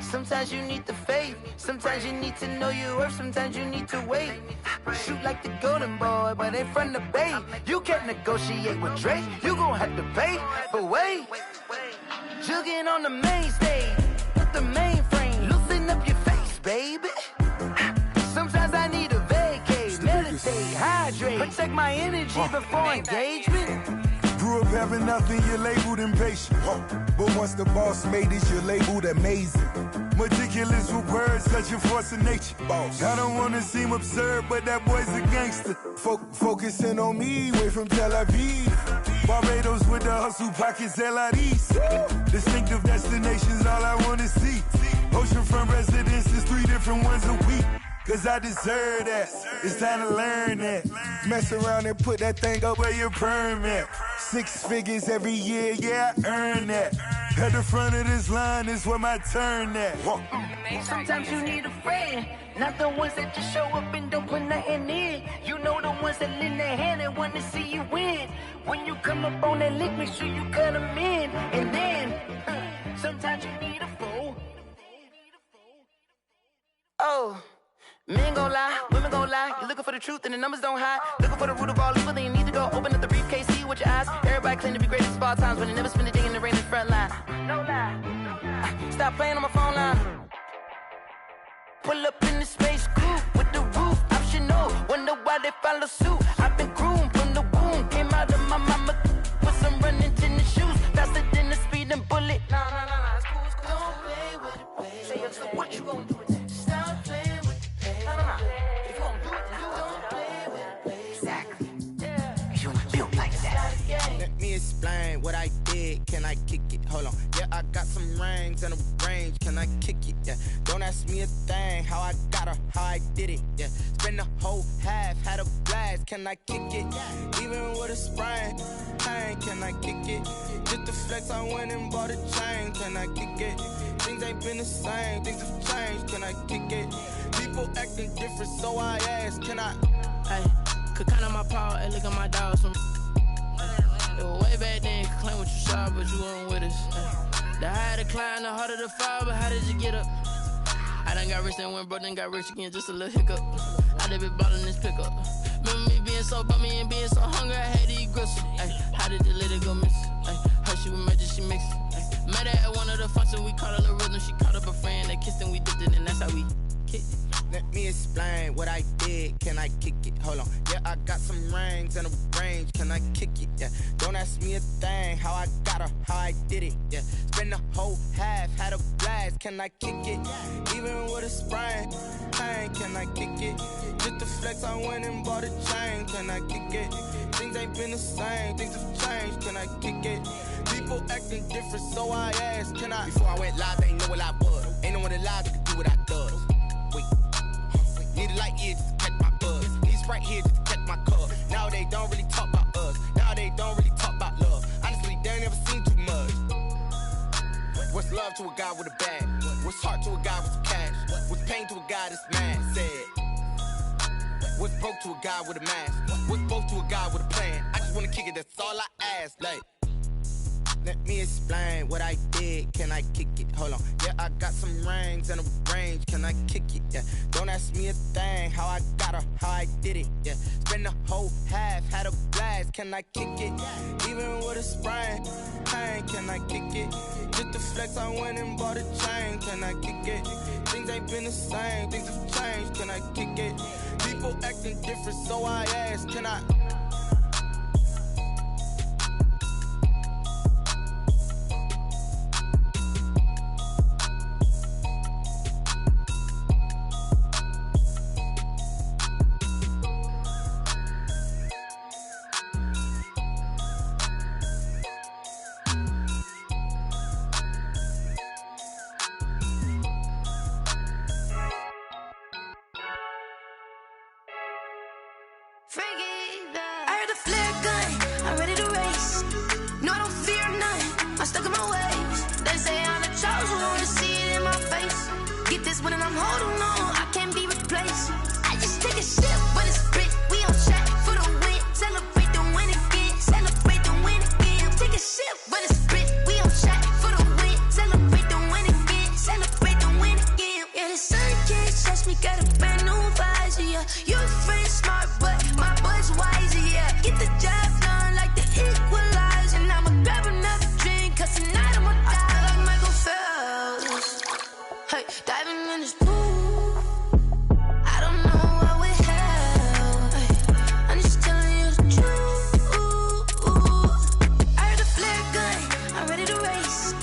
sometimes you need the faith, sometimes you need to know your worth, sometimes you need to wait. Shoot like the golden boy, but ain't from the bay. You can't negotiate with Drake, you gon' have to pay. But wait, jugging on the main stage, with the mainframe, loosen up your face, baby. Sometimes I need a vacate, meditate, hydrate, protect my energy before engagement. Grew up having nothing, you're labeled impatient. But once the boss made it, you're labeled amazing. Meticulous with words, such a force of nature. I don't wanna seem absurd, but that boy's a gangster. Focusing on me, way from Tel Aviv. Barbados with the hustle pockets, LIDs. Distinctive destinations, all I wanna see. Oceanfront residences, 3 different ones a week. Cause I deserve that, it's time to learn that. Mess around and put that thing up where your permit. 6 figures every year, yeah, I earn that. At the front of this line is where my turn at. Sometimes you need a friend, not the ones that just show up and don't put nothing in. You know the ones that lend their hand and want to see you win. When you come up on that lick, make sure you cut them in. And then, sometimes you need a foe. Oh. Men gon' lie, women gon' lie. You're looking for the truth and the numbers don't hide. Looking for the root of all evil, then you need to go open up the briefcase, see with your eyes. Everybody claim to be greatest of all times, but they never spend a day in the rain in the front line. No lie. Stop playing on my phone line. Pull up in the space coupe with the roof optional. Wonder why they follow suit. I've been groomed from the womb. Came out of my mama with some running tennis shoes. Faster than the speeding bullet. No, it's cool, it's cool. Don't play with it, baby. Say so what you gon' do with it? Stop playing. If you gon' do it, then don't play with it, baby. Exactly. Yeah. You ain't built like that. Let me explain what I did. Can I kick it? Hold on. Yeah, I got some rings and a range. Can I kick it? Yeah. Don't ask me a thing. How I got her, how I did it. Yeah. Spend the whole half, had a blast. Can I kick it? Even with a sprain. Pain, can I kick it? Just the flex, I went and bought a chain. Can I kick it? Things ain't been the same. Things have changed. Can I kick it? People acting different, so I ask, can I? Hey, could count on my power and look at my dogs. Way back then, you could claim what you saw, but you weren't with us. The higher the climb, the harder the fall, but how did you get up? I done got rich and went broke, then got rich again, just a little hiccup. I done been ballin' this pickup. Remember me being so bummy and being so hungry, I had to eat gristle. Ay, how did the lady go miss? Ay, her she was magic, she mixed. Met her at one of the functions, we caught a little rhythm. She caught up a friend, they kissed and we dipped it, and that's how we kicked it. Let me explain what I did. Can I kick it? Hold on. Yeah, I got some rings and a range. Can I kick it? Yeah. Don't ask me a thing. How I got her, how I did it. Yeah. Spend the whole half, had a blast. Can I kick it? Even with a sprain. Pain, can I kick it? Just to flex, I went and bought a chain. Can I kick it? Things ain't been the same. Things have changed. Can I kick it? People acting different, so I asked. Can I? Before I went live, they ain't know what I was. Ain't no one alive that could do what I does. Wait. Need a light year just to catch my buzz. Need Sprite here just to catch my cup. Now they don't really talk about us. Now they don't really talk about love. Honestly, they ain't never seen too much. What's love to a guy with a bag? What's heart to a guy with some cash? What's pain to a guy that's mad? Said. What's broke to a guy with a mask? What's both to a guy with a plan? I just wanna kick it, that's all I ask. Like, let me explain what I did. Can I kick it? Hold on. Yeah, I got some rings and a range. Can I kick it? Yeah. Don't ask me a thing. How I got her, how I did it. Yeah. Spend the whole half, had a blast. Can I kick it? Even with a sprain. Pain, can I kick it? Just to flex, I went and bought a chain. Can I kick it? Things ain't been the same. Things have changed. Can I kick it? People acting different, so I asked. Can I? I heard a flare gun, I'm ready to race. No, I don't fear none, I'm stuck in my ways. They say I'm the chosen one, see it in my face. Get this one and I'm holding on, I can't be replaced. I just take a sip, but it's split, we on track for the win. Celebrate the win again, celebrate the win again. Take a sip, but it's split, we on track for the win. Celebrate the win again, celebrate the win again. Yeah, the sun can't touch me, got a brand new visor, yeah. Your friend smart, but my boy's wiser, yeah. Get the job done like the equalizer. And I'ma grab another drink, cause tonight I'ma die like Michael Phelps. Hey, diving in this pool, I don't know what we have. Hey, I'm just telling you the truth. I heard a flare gun, I'm ready to race.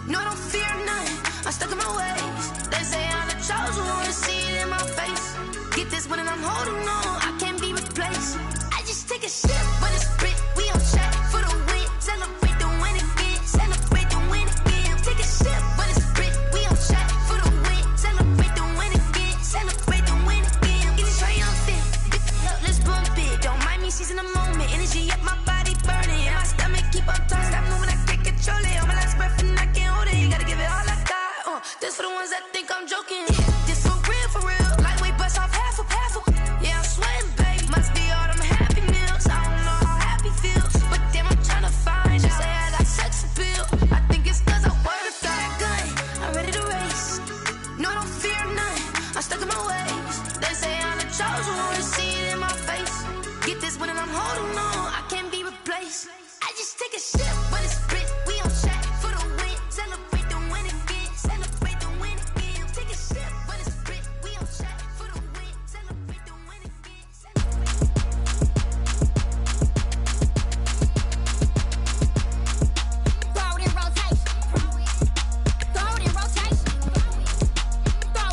No, I don't fear none, I'm stuck in my ways. They say I'm the chosen one, see it in my face. Get this one and I'm holding on, I can't be replaced. I just take a sip, but it's split, we on track for the win. Celebrate the win again, celebrate the win again. Take a sip, but it's split, we on track for the win. Celebrate the win again, celebrate the win again. Get it triumphant, let's bump it. Don't mind me seizing the moment, energy up my body burning. And my stomach keep on turning, stop moving, I can't control it. On my last breath and I can't hold it, you gotta give it all I got. This for the ones that think I'm joking. This for real, lightweight bust off half a. Yeah, I'm sweating, babe, must be all them happy meals. I don't know how happy feels, but damn, I'm tryna find you. Say I got sex appeal, I think it's cause I wear the fire gun. I'm ready to race, no, I don't fear none, I'm stuck in my ways. They say I'm the chosen one, see it in my face. Get this one and I'm holding on, I can't be replaced. I just take a sip, but it's split, we on track for the win. Celebrate the win again, celebrate the win again. Take a sip, but it's split, we on track for the win. Celebrate the win again, Throw it in rotation. Throw it in rotation. Throw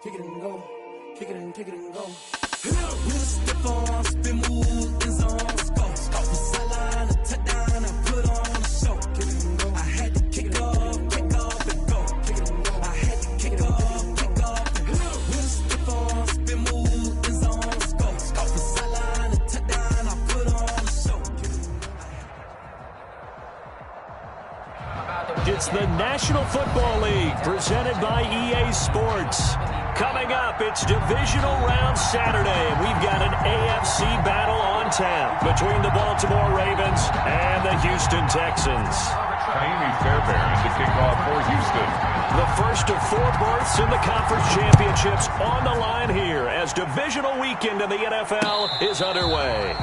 kick it and go, kick it and go. With a stiff arm, spin move, in zone, go. From sideline to touchdown, I put on a show. Kick it and go. I had to kick off and go. Kick it and go. I had to kick off and go. With a stiff arm, spin move, in zone, go. From sideline to touchdown, I put on a show. It's the National Football League presented by EA Sports. Coming up, it's Divisional Round Saturday, and we've got an AFC battle on tap between the Baltimore Ravens and the Houston Texans. Kaimi Fairbairn to kick off for Houston. The first of 4 berths in the conference championships on the line here as divisional weekend in the NFL is underway.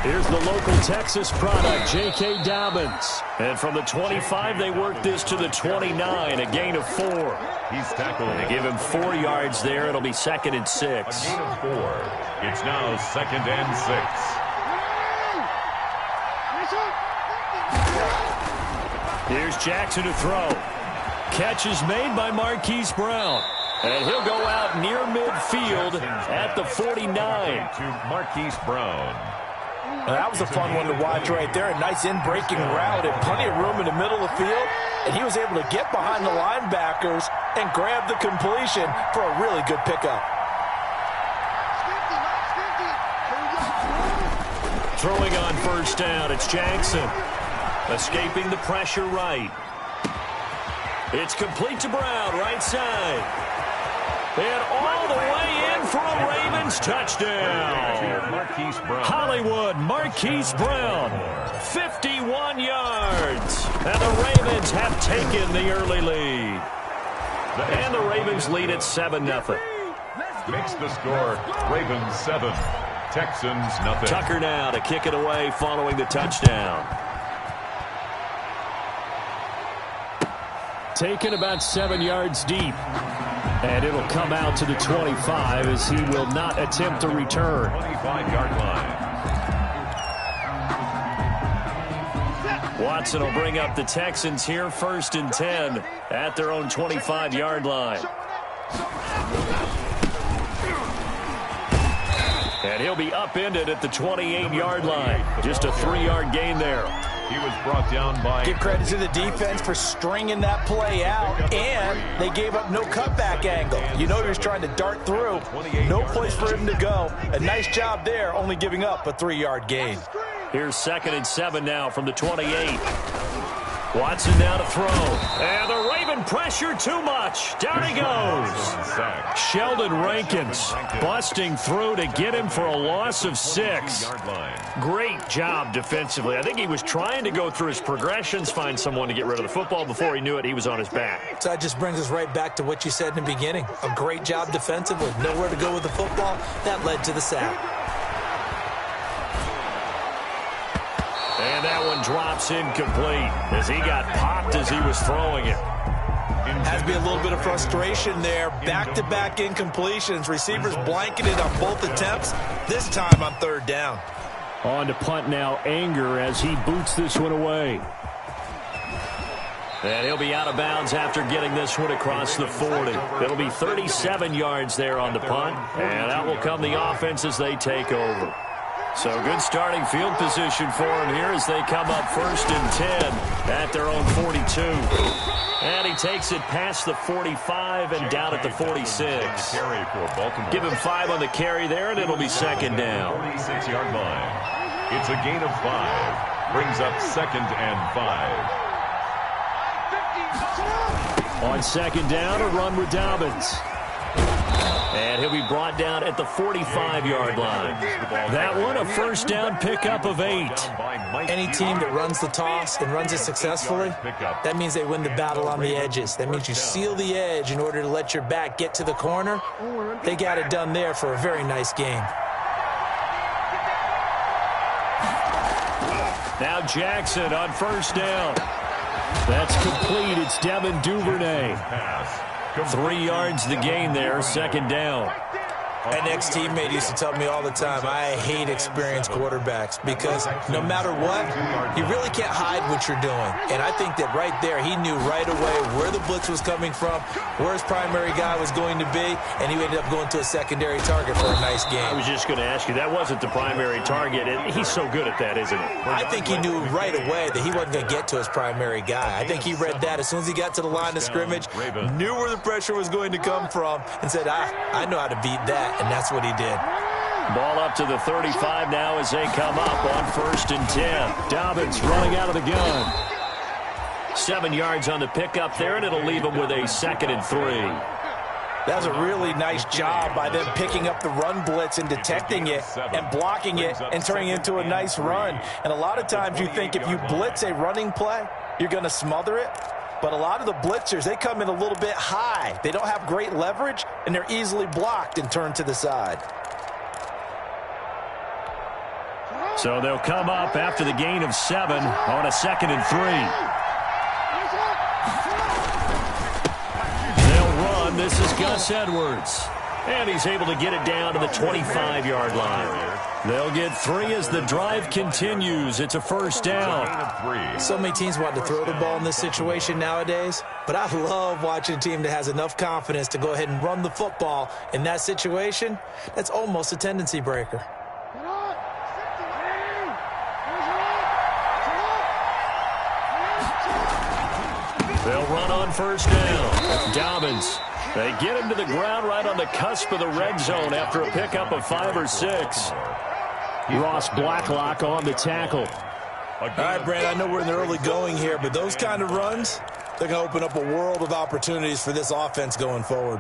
Here's the local Texas product, J.K. Dobbins. And from the 25, they work this to the 29, a gain of 4. He's tackled. They give him 4 yards there. It'll be 2nd and 6. A gain of 4. It's now 2nd and 6. Here's Jackson to throw. Catch is made by Marquise Brown. And he'll go out near midfield at the 49. To Marquise Brown. That was a fun one to watch right there. A nice in-breaking route and plenty of room in the middle of the field. And he was able to get behind the linebackers and grab the completion for a really good pickup. Throwing on first down, it's Jackson. Escaping the pressure right. It's complete to Brown, right side. And all the way in for a Ravens touchdown. Marquise Brown. Hollywood, Marquise Brown, 51 yards. And the Ravens have taken the early lead. And the Ravens lead at 7-0. Makes the score Ravens 7, Texans nothing. Tucker now to kick it away following the touchdown. Taken about 7 yards deep. And it'll come out to the 25 as he will not attempt to return. 25-yard line. Watson will bring up the Texans here 1st and 10 at their own 25-yard line. And he'll be upended at the 28-yard line. Just a 3-yard gain there. He was brought down by... Give credit to the defense for stringing that play out, and they gave up no cutback angle. You know he was trying to dart through. No place for him to go. A nice job there, only giving up a 3-yard gain. Here's 2nd and 7 now from the 28. Watson now to throw. And the Raven pressure too much. Down he goes. Sheldon Rankins busting through to get him for a loss of 6. Great job defensively. I think he was trying to go through his progressions, find someone to get rid of the football. Before he knew it, he was on his back. So that just brings us right back to what you said in the beginning. A great job defensively. Nowhere to go with the football. That led to the sack. And that one drops incomplete as he got popped as he was throwing it. Has to be a little bit of frustration there. Back-to-back incompletions. Receivers blanketed on both attempts, this time on 3rd down. On to punt now, Anger as he boots this one away. And he'll be out of bounds after getting this one across the 40. It'll be 37 yards there on the punt, and that will come the offense as they take over. So good starting field position for him here as they come up 1st and 10 at their own 42. And he takes it past the 45 and down at the 46. Give him 5 on the carry there, and it'll be 2nd down. 46-yard line. It's a gain of 5. Brings up 2nd and 5. On 2nd down, a run with Dobbins. And he'll be brought down at the 45-yard line. That one, a 1st down pickup of 8. Any team that runs the toss and runs it successfully, that means they win the battle on the edges. That means you seal the edge in order to let your back get to the corner. They got it done there for a very nice game. Now Jackson on 1st down. That's complete. It's Devin Duvernay. 3 yards the gain there, second down. An ex-teammate used to tell me all the time, I hate experienced quarterbacks because no matter what, you really can't hide what you're doing. And I think that right there, he knew right away where the blitz was coming from, where his primary guy was going to be, and he ended up going to a secondary target for a nice game. I was just going to ask you, that wasn't the primary target. He's so good at that, isn't he? I think he knew right away that he wasn't going to get to his primary guy. I think he read that as soon as he got to the line of scrimmage, knew where the pressure was going to come from, and said, I know how to beat that. And that's what he did. Ball up to the 35 now as they come up on 1st and 10. Dobbins running out of the gun. 7 yards on the pickup there, and it'll leave him with a 2nd and 3. That was a really nice job by them picking up the run blitz and detecting it and blocking it and turning it into a nice run. And a lot of times you think if you blitz a running play, you're going to smother it. But a lot of the blitzers, they come in a little bit high. They don't have great leverage, and they're easily blocked and turned to the side. So they'll come up after the gain of 7 on a 2nd and 3. They'll run. This is Gus Edwards. And he's able to get it down to the 25-yard line. They'll get 3 as the drive continues. It's a 1st down. So many teams want to throw the ball in this situation nowadays, but I love watching a team that has enough confidence to go ahead and run the football in that situation. That's almost a tendency breaker. They'll run on 1st down. Dobbins. They get him to the ground right on the cusp of the red zone after a pickup of 5 or 6. Ross Blacklock on the tackle. All right, Brad, I know we're in the early going here, but those kind of runs, they're going to open up a world of opportunities for this offense going forward.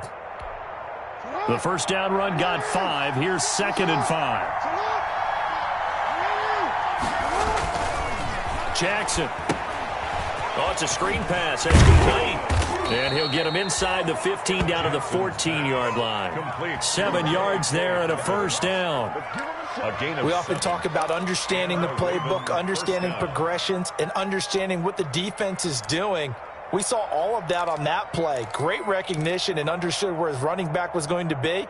The 1st down run got 5. Here's 2nd and 5. Jackson. Oh, it's a screen pass. That's complete. And he'll get him inside the 15 down to the 14-yard line. 7 yards there and a 1st down. We often talk about understanding the playbook, understanding progressions, and understanding what the defense is doing. We saw all of that on that play. Great recognition and understood where his running back was going to be.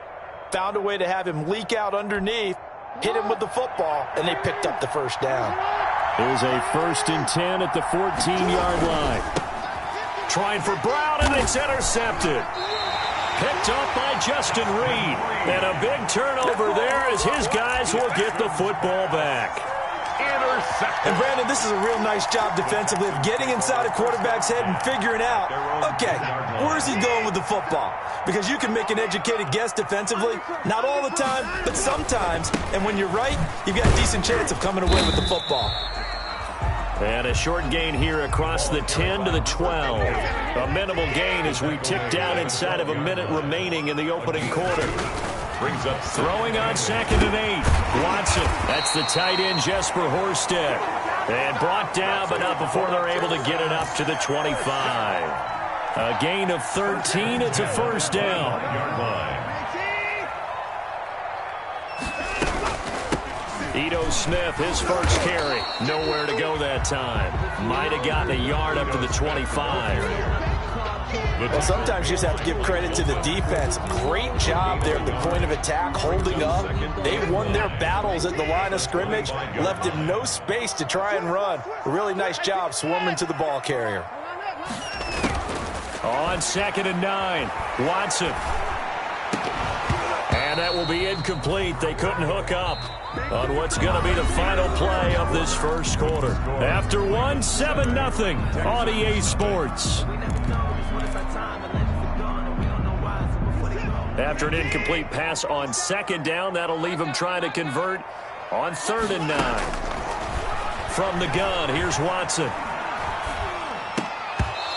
Found a way to have him leak out underneath, hit him with the football, and they picked up the 1st down. Here's a 1st and 10 at the 14-yard line. Trying for Brown, and it's intercepted. Picked up by Justin Reed. And a big turnover there as his guys will get the football back. And, Brandon, this is a real nice job defensively of getting inside a quarterback's head and figuring out, okay, where's he going with the football? Because you can make an educated guess defensively, not all the time, but sometimes. And when you're right, you've got a decent chance of coming away with the football. And a short gain here across the 10 to the 12. A minimal gain as we tick down inside of a minute remaining in the opening quarter. Brings up throwing on 2nd and 8. Watson. That's the tight end, Jesper Horsted. And brought down, but not before they're able to get it up to the 25. A gain of 13. It's a 1st down. Ito Smith, his 1st carry. Nowhere to go that time. Might have gotten a yard up to the 25. Well, sometimes you just have to give credit to the defense. Great job there at the point of attack, holding up. They won their battles at the line of scrimmage, left him no space to try and run. A really nice job swarming to the ball carrier. On 2nd and 9, Watson. And that will be incomplete. They couldn't hook up on what's going to be the final play of this 1st quarter. After 1, 7-0 on EA Sports. After an incomplete pass on 2nd down, that'll leave him trying to convert on 3rd and 9. From the gun, here's Watson.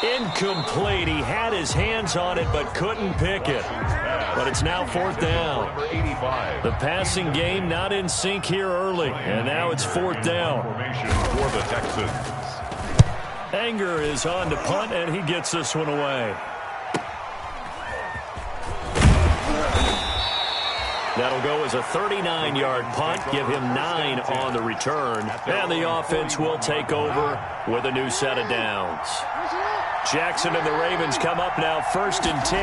Incomplete. He had his hands on it but couldn't pick it. But it's now 4th down. The passing game not in sync here early. And now it's 4th down. For the Texans. Anger is on to punt, and he gets this one away. That'll go as a 39-yard punt, give him 9 on the return, and the offense will take over with a new set of downs. Jackson and the Ravens come up now 1st and 10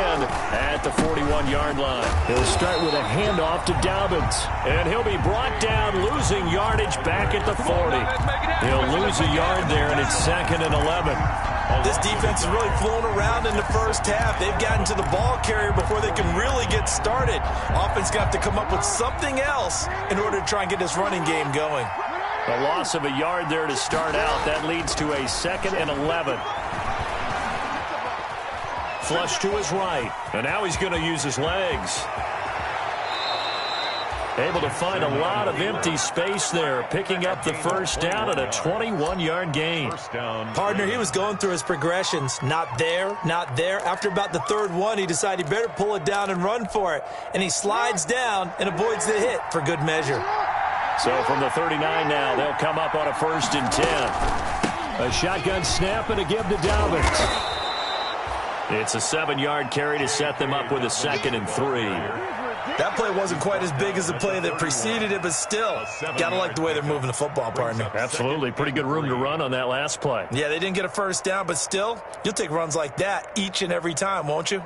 at the 41-yard line. He'll start with a handoff to Dobbins, and he'll be brought down, losing yardage back at the 40. He'll lose a yard there, and it's 2nd and 11. This defense is really flown around in the first half. They've gotten to the ball carrier before they can really get started. Offense got to come up with something else in order to try and get this running game going. A loss of a yard there to start out. That leads to a 2nd and 11. Flush to his right, and now he's going to use his legs. Able to find a lot of empty space there, picking up the first down at a 21-yard gain. Partner, he was going through his progressions. Not there, not there. After about the 3rd one, he decided he better pull it down and run for it. And he slides down and avoids the hit for good measure. So from the 39 now, they'll come up on a 1st and 10. A shotgun snap and a give to Dobbins. It's a 7-yard carry to set them up with a 2nd and 3. That play wasn't quite as big as the play that preceded it, but still, got to like the way they're moving the football, partner. Absolutely. Pretty good room to run on that last play. Yeah, they didn't get a first down, but still, you'll take runs like that each and every time, won't you?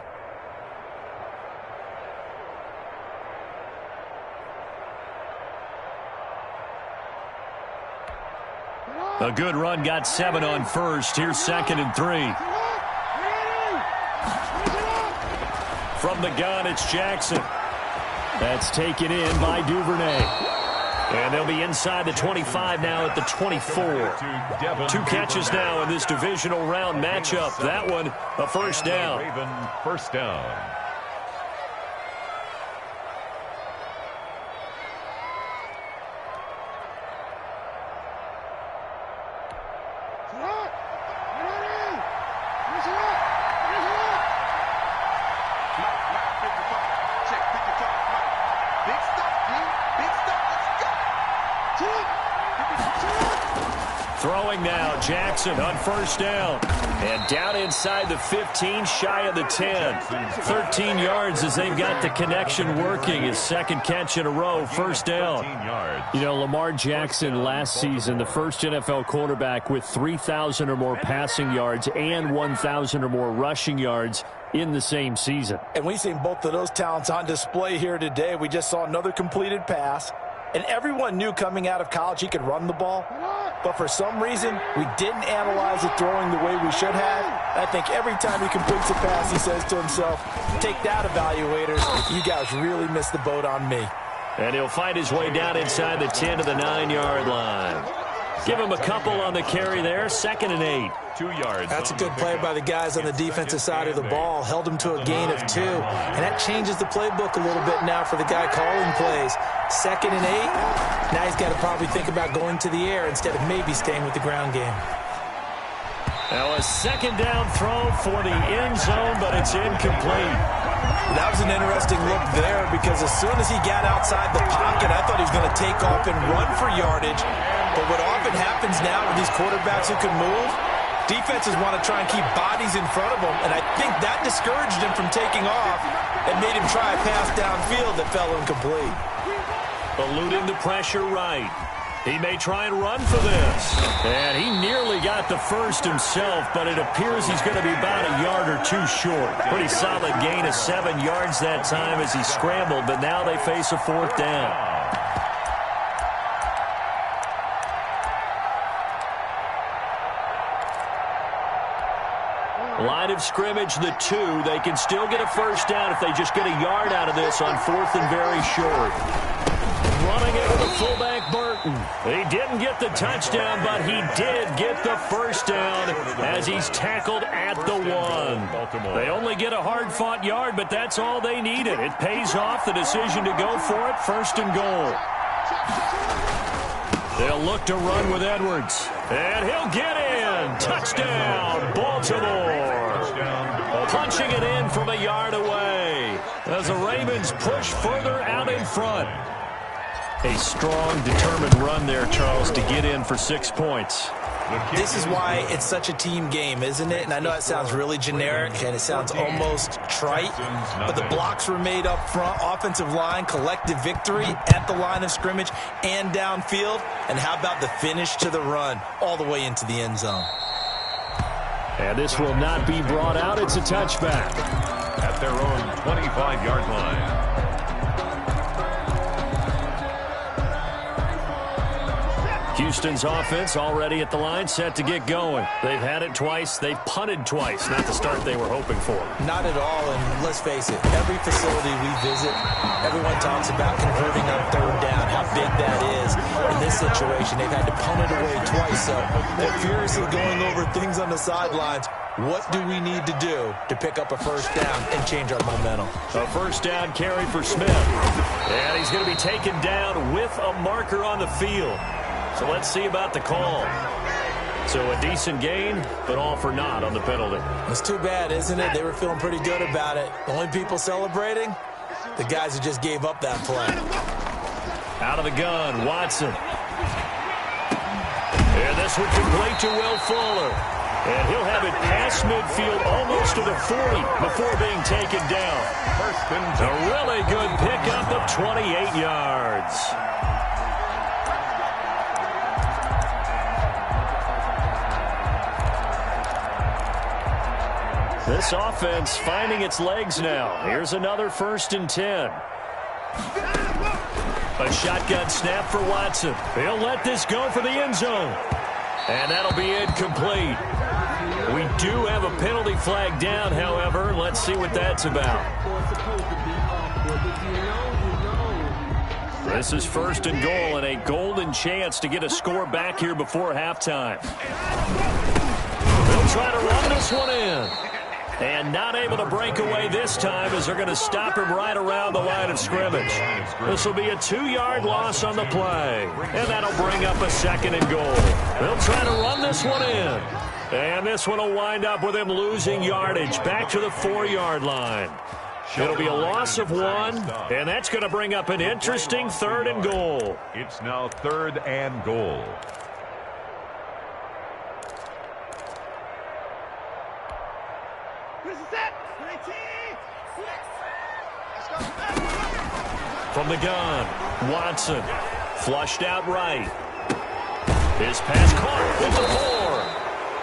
A good run, got 7 on first. Here's 2nd and 3. From the gun, it's Jackson. That's taken in by Duvernay. And they'll be inside the 25 now at the 24. 2 catches now in this divisional round matchup. That one, a first down. Raven, first down. Throwing now, Jackson on first down. And down inside the 15, shy of the 10. 13 yards as they've got the connection working. His 2nd catch in a row, first down. You know, Lamar Jackson last season, the first NFL quarterback with 3,000 or more passing yards and 1,000 or more rushing yards in the same season. And we've seen both of those talents on display here today. We just saw another completed pass. And everyone knew coming out of college he could run the ball. But for some reason, we didn't analyze it throwing the way we should have. I think every time he completes a pass, he says to himself, take that, evaluators. You guys really missed the boat on me. And he'll find his way down inside the 10 to the 9-yard line. Give him a couple on the carry there, 2nd and 8. 2 yards. That's a good play by the guys on the defensive side of the ball. Held him to a gain of 2. And that changes the playbook a little bit now for the guy calling plays. 2nd and 8. Now he's got to probably think about going to the air instead of maybe staying with the ground game. Now a 2nd down throw for the end zone, but it's incomplete. That was an interesting look there because as soon as he got outside the pocket, I thought he was going to take off and run for yardage. But what often happens now with these quarterbacks who can move, defenses want to try and keep bodies in front of them, and I think that discouraged him from taking off and made him try a pass downfield that fell incomplete. Eluding the pressure right. He may try and run for this. And he nearly got the first himself, but it appears he's going to be about a yard or 2 short. Pretty solid gain of 7 yards that time as he scrambled, but now they face a 4th down. Line of scrimmage, the 2. They can still get a first down if they just get a yard out of this on 4th and very short. Running it with the fullback, Burton. He didn't get the touchdown, but he did get the first down as he's tackled at the 1. They only get a hard-fought yard, but that's all they needed. It pays off the decision to go for it, 1st and goal. They'll look to run with Edwards. And he'll get in. Touchdown, Baltimore. Punching it in from a yard away as the Ravens push further out in front. A strong, determined run there, Charles, to get in for 6 points. This is why it's such a team game, isn't it? And I know it sounds really generic and it sounds almost trite, but the blocks were made up front, offensive line, collective victory at the line of scrimmage and downfield. And how about the finish to the run all the way into the end zone? And this will not be brought out. It's a touchback. At their own 25-yard line. Houston's offense already at the line, set to get going. They've had it twice. They've punted twice. Not the start they were hoping for. Not at all, and let's face it, every facility we visit, everyone talks about converting on third down, how big that is. In this situation, they've had to punt it away twice, so they're furiously going over things on the sidelines. What do we need to do to pick up a first down and change our momentum? A first down carry for Smith. And he's going to be taken down with a marker on the field. So let's see about the call. So a decent gain, but all for naught on the penalty. It's too bad, isn't it? They were feeling pretty good about it. The only people celebrating, the guys who just gave up that play. Out of the gun, Watson. And this one complete to Will Fuller. And he'll have it past midfield almost to the 40 before being taken down. A really good pickup of 28 yards. This offense finding its legs now. Here's another 1st and 10. A shotgun snap for Watson. He'll let this go for the end zone. And that'll be incomplete. We do have a penalty flag down, however. Let's see what that's about. This is 1st and goal and a golden chance to get a score back here before halftime. They'll try to run this one in. And not able to break away this time as they're going to stop him right around the line of scrimmage. This will be a 2-yard loss on the play. And that'll bring up a 2nd and goal. They'll try to run this one in. And this one will wind up with him losing yardage back to the 4-yard line. It'll be a loss of 1, and that's going to bring up an interesting 3rd and goal. It's now 3rd and goal. From the gun, Watson, flushed out right. His pass caught at the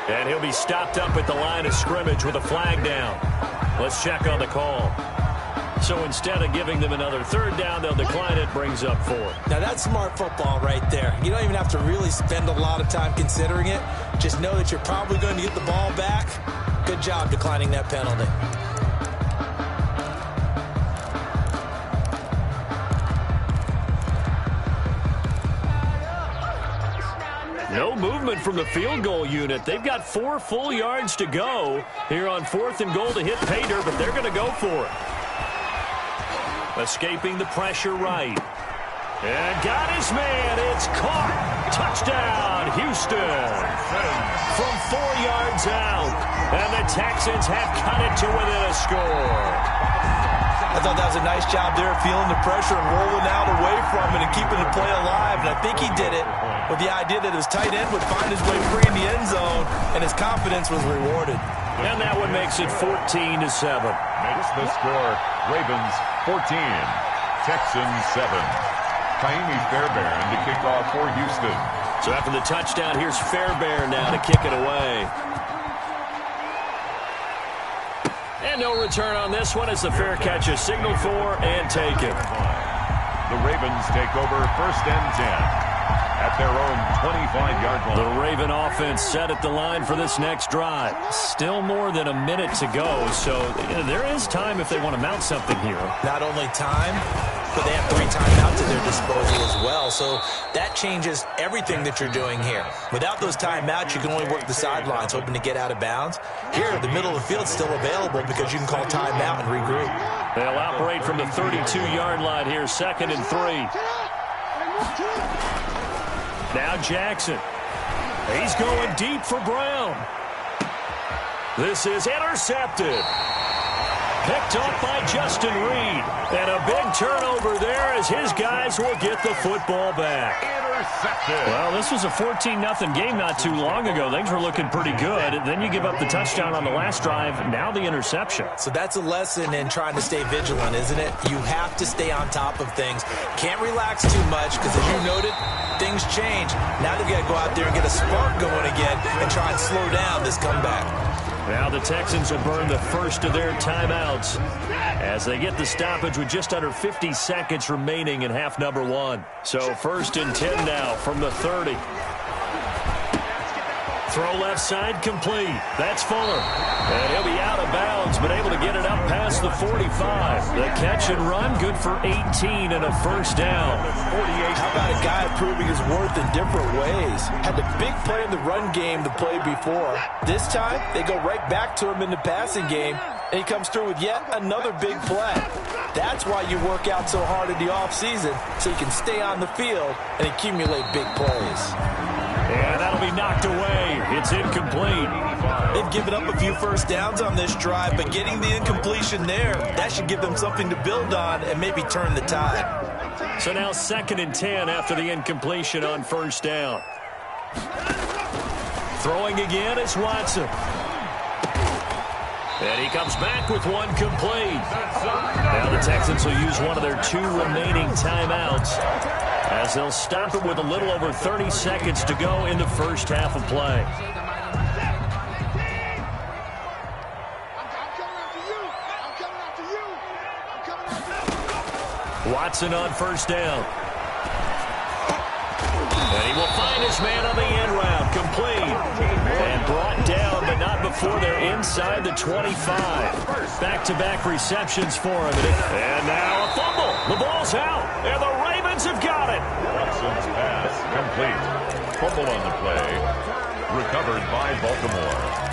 4. And he'll be stopped up at the line of scrimmage with a flag down. Let's check on the call. So instead of giving them another 3rd down, they'll decline it, brings up 4. Now that's smart football right there. You don't even have to really spend a lot of time considering it. Just know that you're probably going to get the ball back. Good job declining that penalty. No movement from the field goal unit. They've got 4 full yards to go here on 4th and goal to hit pay dirt, but they're going to go for it. Escaping the pressure right. And got his man. It's caught. Touchdown, Houston. From 4 yards out. And the Texans have cut it to within a score. I thought that was a nice job there, feeling the pressure and rolling out away from it and keeping the play alive. And I think he did it with the idea that his tight end would find his way free in the end zone, and his confidence was rewarded. And that one makes it 14-7. Makes the score Ravens 14, Texans 7. Kaimi Fairbairn to kick off for Houston. So after the touchdown, here's Fairbairn now to kick it away. And no return on this one as the fair catch is signaled for and taken. The Ravens take over 1st and 10 at their own 25-yard line. The Raven offense set at the line for this next drive. Still more than a minute to go, so there is time if they want to mount something here. Not only time, but they have 3 timeouts at their disposal as well, so that changes everything that you're doing here. Without those timeouts, you can only work the sidelines, hoping to get out of bounds. Here, the middle of the field is still available because you can call timeout and regroup. They'll operate from the 32-yard line here, 2nd and 3. Now Jackson. He's going deep for Brown. This is intercepted. picked off by Justin Reed. And a big turnover there as his guys will get the football back. Well, this was a 14-0 game not too long ago. Things were looking pretty good. Then you give up the touchdown on the last drive. Now the interception. So that's a lesson in trying to stay vigilant, isn't it? You have to stay on top of things. Can't relax too much because, as you noted, things change. Now they've got to go out there and get a spark going again and try and slow down this comeback. Now the Texans will burn the first of their timeouts as they get the stoppage with just under 50 seconds remaining in half number 1. So 1st and 10 now from the 30. Throw left side complete. That's Fuller. And he'll be out of bounds, but able to get it up past the 45. The catch and run, good for 18 and a first down. How about a guy proving his worth in different ways? Had the big play in the run game the play before. This time, they go right back to him in the passing game, and he comes through with yet another big play. That's why you work out so hard in the offseason, so you can stay on the field and accumulate big plays. And that'll be knocked away. It's incomplete. They've given up a few first downs on this drive, but getting the incompletion there, that should give them something to build on and maybe turn the tide. So now 2nd and 10 after the incompletion on first down. Throwing again is Watson. And he comes back with one complete. Now the Texans will use one of their 2 remaining timeouts as they'll stop it with a little over 30 seconds to go in the first half of play. Watson on first down. And he will find his man on the end route. Complete. And brought down, but not before they're inside the 25. Back-to-back receptions for him. And now a fumble. The ball's out. And the Ravens have got it. Watson's pass complete. Fumble on the play. Recovered by Baltimore.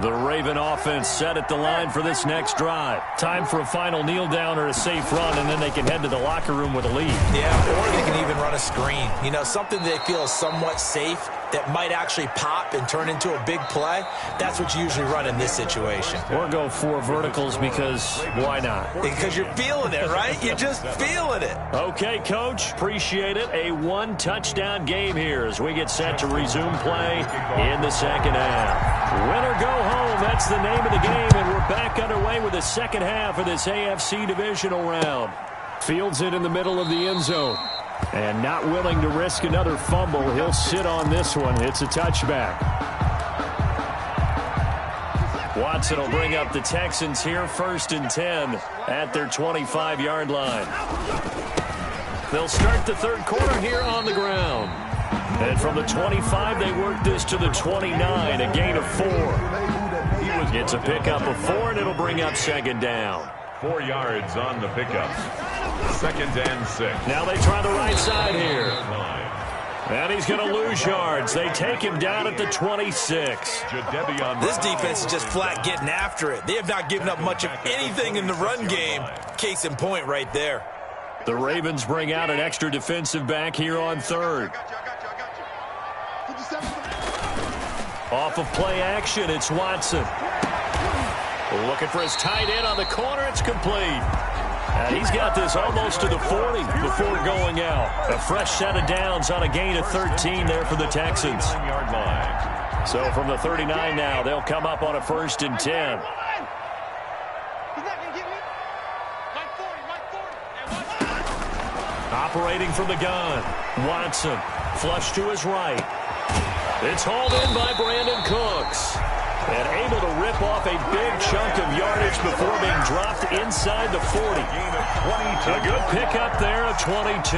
The Raven offense set at the line for this next drive. Time for a final kneel down or a safe run, and then they can head to the locker room with a lead. Yeah, or they can even run a screen. You know, something they feel is somewhat safe that might actually pop and turn into a big play. That's what you usually run in this situation. Or go 4 verticals because why not? Because you're feeling it, right? You're just feeling it. Okay, Coach. Appreciate it. A 1-touchdown game here as we get set to resume play in the second half. Win or go home, that's the name of the game, and we're back underway with the second half of this AFC divisional round. Fields it in the middle of the end zone. And not willing to risk another fumble, he'll sit on this one. It's a touchback. Watson will bring up the Texans here, 1st and 10 at their 25-yard line. They'll start the third quarter here on the ground. And from the 25, they work this to the 29, a gain of 4. It's a pickup of 4, and it'll bring up 2nd down. 4 yards on the pickup. 2nd and 6. Now they try the right side here. And he's going to lose yards. They take him down at the 26. This defense is just flat getting after it. They have not given up much of anything in the run game. Case in point right there. The Ravens bring out an extra defensive back here on 3rd. Off of play action, it's Watson. Looking for his tight end on the corner. It's complete. And he's got this almost to the 40 before going out. A fresh set of downs on a gain of 13 there for the Texans. So from the 39 now, they'll come up on a 1st and 10. Operating from the gun. Watson. Flush to his right. It's hauled in by Brandon Cooks. And able to rip off a big chunk of yardage before being dropped inside the 40. A good pickup there of 22.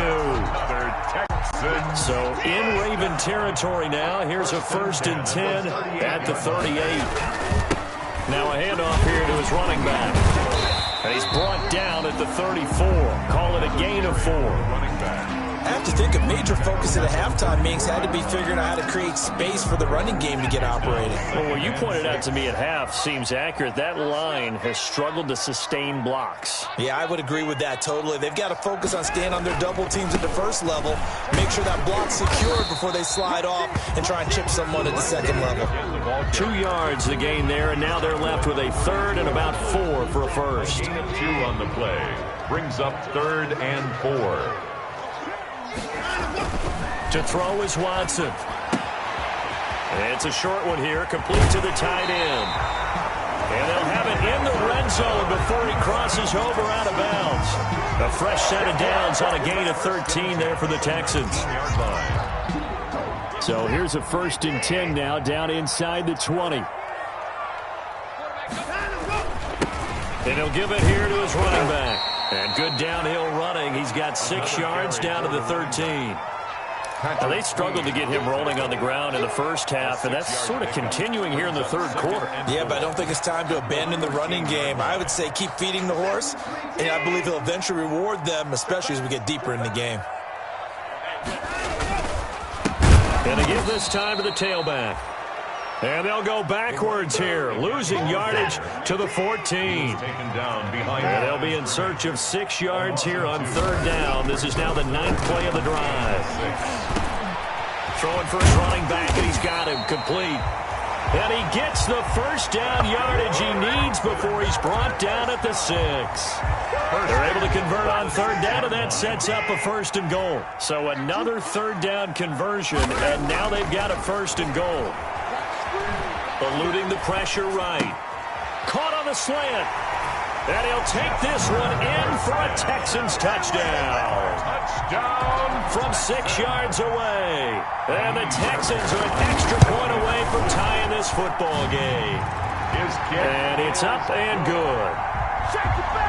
So in Raven territory now. Here's a 1st and 10 at the 38. Now a handoff here to his running back. And he's brought down at the 34. Call it a gain of 4. I have to think a major focus at a halftime, Minks, had to be figuring out how to create space for the running game to get operating. Well, what you pointed out to me at half seems accurate. That line has struggled to sustain blocks. Yeah, I would agree with that totally. They've got to focus on staying on their double teams at the first level, make sure that block's secured before they slide off and try and chip someone at the second level. 2 yards the gain there, and now they're left with a third and about 4 for a first. Gain of 2 on the play. Brings up 3rd and 4. To throw is Watson. It's a short one here, complete to the tight end. And they'll have it in the red zone before he crosses over out of bounds. A fresh set of downs on a gain of 13 there for the Texans. So here's a 1st and 10 now, down inside the 20. And he'll give it here to his running back. And good downhill running. He's got 6 yards down to the 13. Now, they struggled to get him rolling on the ground in the first half, and that's sort of continuing here in the third quarter. Yeah, but I don't think it's time to abandon the running game. I would say keep feeding the horse, and I believe he'll eventually reward them, especially as we get deeper in the game. And they give this time to the tailback. And they'll go backwards here, losing yardage to the 14. And they'll be in search of 6 yards here on 3rd down. This is now the 9th play of the drive. Throwing for his running back, and he's got him complete. And he gets the 1st down yardage he needs before he's brought down at the 6. They're able to convert on 3rd down, and that sets up a 1st and goal. So another 3rd down conversion, and now they've got a 1st and goal. Eluding the pressure right. Caught on the slant. And he'll take this one in for a Texans touchdown. Touchdown from 6 yards away. And the Texans are an extra point away from tying this football game. And it's up and good.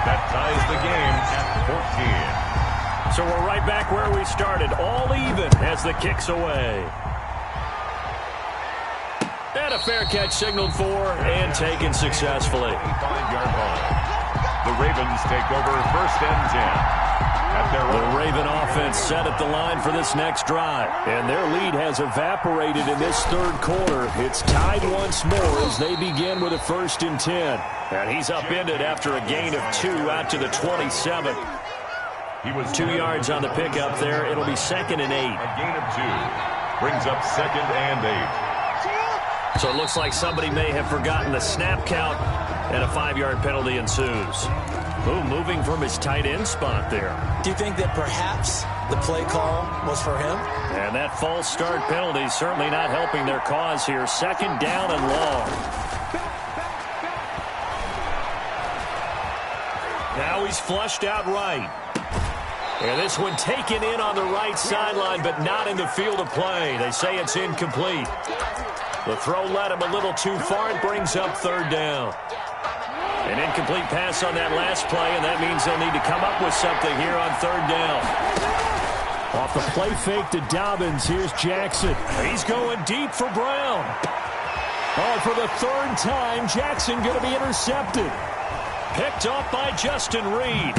That ties the game at 14. So we're right back where we started, all even as the kick's away. And a fair catch signaled for and taken successfully. 5-yard line. The Ravens take over 1st and 10. The Raven offense set at the line for this next drive. And their lead has evaporated in this 3rd quarter. It's tied once more as they begin with a 1st and 10. And he's upended after a gain of 2 out to the 27. He was 2 yards on the pickup there. It'll be 2nd and 8. A gain of 2. Brings up 2nd and 8. So it looks like somebody may have forgotten the snap count, and a 5-yard penalty ensues. Ooh, moving from his tight end spot there. Do you think that perhaps the play call was for him? And that false start penalty certainly not helping their cause here. 2nd down and long. Now he's flushed out right. And this one taken in on the right sideline, but not in the field of play. They say it's incomplete. The throw led him a little too far. It brings up 3rd down. An incomplete pass on that last play, and that means they'll need to come up with something here on 3rd down. Off the play fake to Dobbins, here's Jackson. He's going deep for Brown. Oh, for the 3rd time, Jackson going to be intercepted. Picked off by Justin Reed.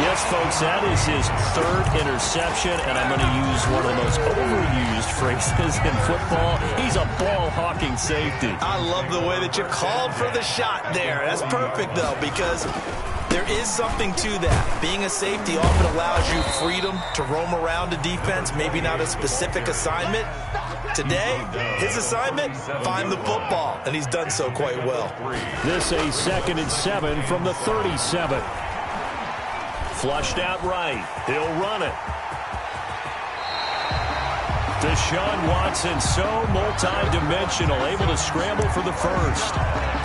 Yes, folks, that is his 3rd interception, and I'm going to use one of the most overused phrases in football. He's a ball-hawking safety. I love the way that you called for the shot there. That's perfect, though, because there is something to that. Being a safety often allows you freedom to roam around a defense, maybe not a specific assignment. Today, his assignment, find the football, and he's done so quite well. This a 2nd and 7 from the 37. Flushed out right. He'll run it. Deshaun Watson, so multi-dimensional, able to scramble for the 1st.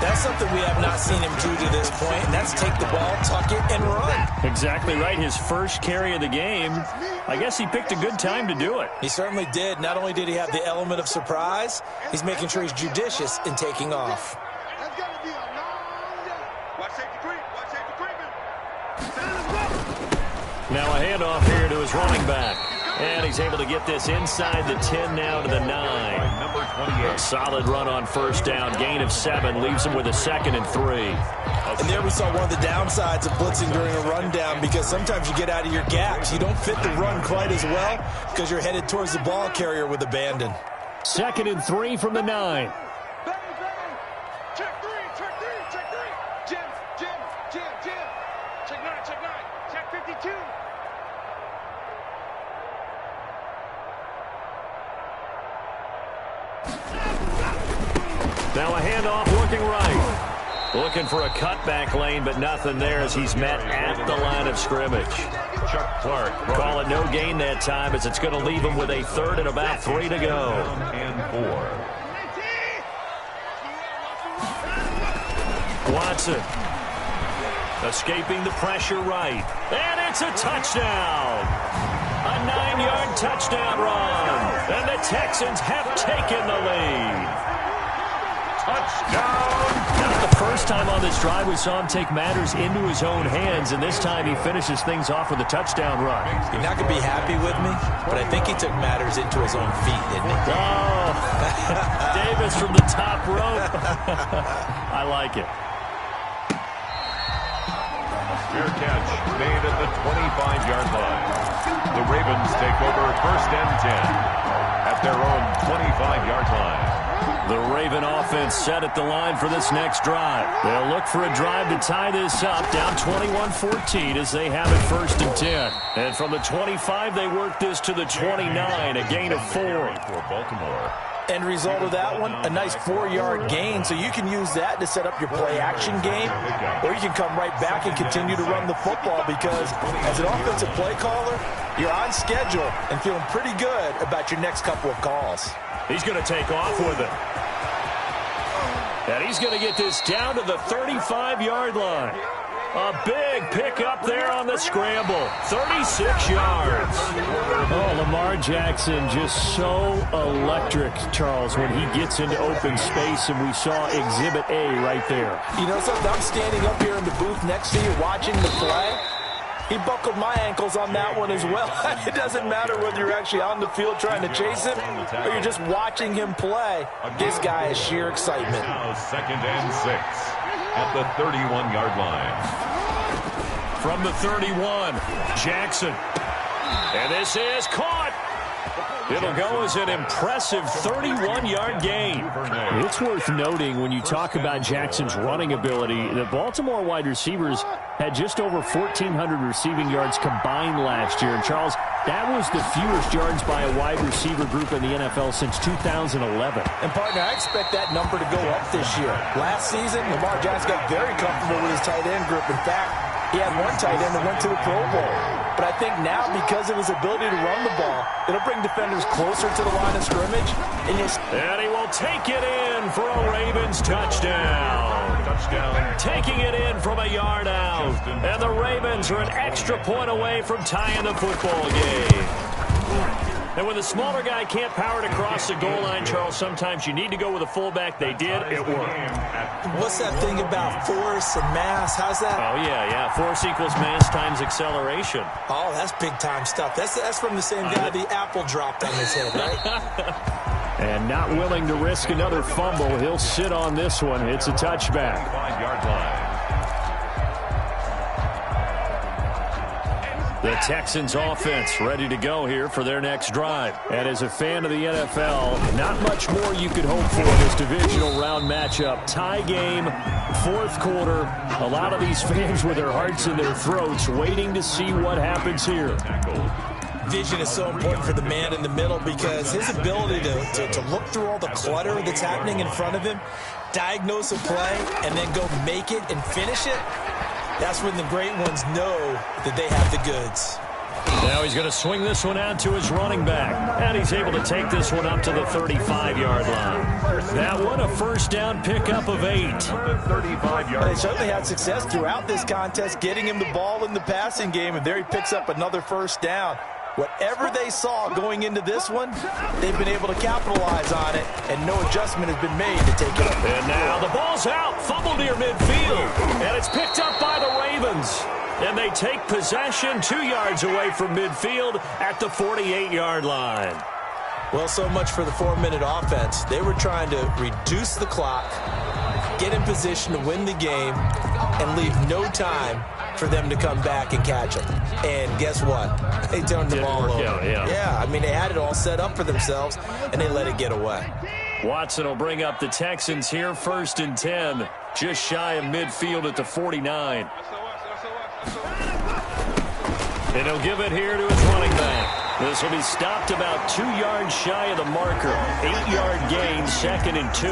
That's something we have not seen him do to this point, and that's take the ball, tuck it, and run. Exactly right. His 1st carry of the game. I guess he picked a good time to do it. He certainly did. Not only did he have the element of surprise, he's making sure he's judicious in taking off. Now a handoff here to his running back. And he's able to get this inside the 10 now to the 9. Number 28. Solid run on first down. Gain of 7 leaves him with a 2nd and 3. And there we saw one of the downsides of blitzing during a rundown, because sometimes you get out of your gaps. You don't fit the run quite as well because you're headed towards the ball carrier with abandon. 2nd and 3 from the 9. Check 3. Jim. Check 9. Check 52. Now a handoff looking right. Looking for a cutback lane, but nothing there as he's met at the line of scrimmage. Chuck Clark. Call it no gain that time, as it's going to leave him with a 3rd and about 3 to go. And 4. Watson escaping the pressure right. And it's a touchdown. A 9-yard touchdown run. And the Texans have taken the lead. Touchdown. Not the first time on this drive we saw him take matters into his own hands, and this time he finishes things off with a touchdown run. You're not going to be happy with me, but I think he took matters into his own feet, didn't he? Oh, Davis from the top rope. I like it. Fair catch made at the 25-yard line. The Ravens take over 1st and 10 at their own 25-yard line. The Raven offense set at the line for this next drive. They'll look for a drive to tie this up, down 21-14 as they have it 1st and 10. And from the 25, they work this to the 29, a gain of 4. For Baltimore. End result of that one, a nice 4-yard gain, so you can use that to set up your play-action game, or you can come right back and continue to run the football, because as an offensive play caller, you're on schedule and feeling pretty good about your next couple of calls. He's going to take off with it. And he's going to get this down to the 35-yard line. A big pickup there on the scramble. 36 yards. Oh, Lamar Jackson just so electric, Charles, when he gets into open space, and we saw Exhibit A right there. You know something? I'm standing up here in the booth next to you watching the play. He buckled my ankles on that one as well. It doesn't matter whether you're actually on the field trying to chase him or you're just watching him play. This guy is sheer excitement. Now 2nd and 6 at the 31-yard line. From the 31, Jackson. And this is caught. It'll go as an impressive 31-yard gain. It's worth noting when you talk about Jackson's running ability, the Baltimore wide receivers had just over 1,400 receiving yards combined last year. And, Charles, that was the fewest yards by a wide receiver group in the NFL since 2011. And, partner, I expect that number to go up this year. Last season, Lamar Jackson got very comfortable with his tight end group. In fact, he had one tight end that went to the Pro Bowl. But I think now, because of his ability to run the ball, it'll bring defenders closer to the line of scrimmage. And he will take it in for a Ravens touchdown. Taking it in from a yard out. And the Ravens are an extra point away from tying the football game. And when the smaller guy can't power it across the goal line, Charles, sometimes you need to go with a fullback. They did. It worked. What's that thing about force and mass? How's that? Oh, yeah. Force equals mass times acceleration. Oh, that's big-time stuff. That's from the same guy the apple dropped on his head, right? And not willing to risk another fumble. He'll sit on this one. It's a touchback. 5-yard line. The Texans offense ready to go here for their next drive. And as a fan of the NFL, not much more you could hope for in this divisional round matchup. Tie game, 4th quarter. A lot of these fans with their hearts in their throats waiting to see what happens here. Vision is so important for the man in the middle, because his ability to look through all the clutter that's happening in front of him, diagnose a play, and then go make it and finish it, that's when the great ones know that they have the goods. Now he's going to swing this one out to his running back. And he's able to take this one up to the 35-yard line. That one, a 1st down pickup of 8. They certainly had success throughout this contest, getting him the ball in the passing game, and there he picks up another 1st down. Whatever they saw going into this one, they've been able to capitalize on it, and no adjustment has been made to take it up. And now the ball's out, fumbled near midfield, and it's picked up by the Ravens. And they take possession 2 yards away from midfield at the 48-yard line. Well, so much for the 4-minute offense. They were trying to reduce the clock, get in position to win the game, and leave no time for them to come back and catch them. And guess what? They turned the ball over. Yeah, I mean, they had it all set up for themselves, and they let it get away. Watson will bring up the Texans here, 1st and 10, just shy of midfield at the 49. And he'll give it here to his running back. This will be stopped about 2 yards shy of the marker. 8-yard gain, 2nd and 2.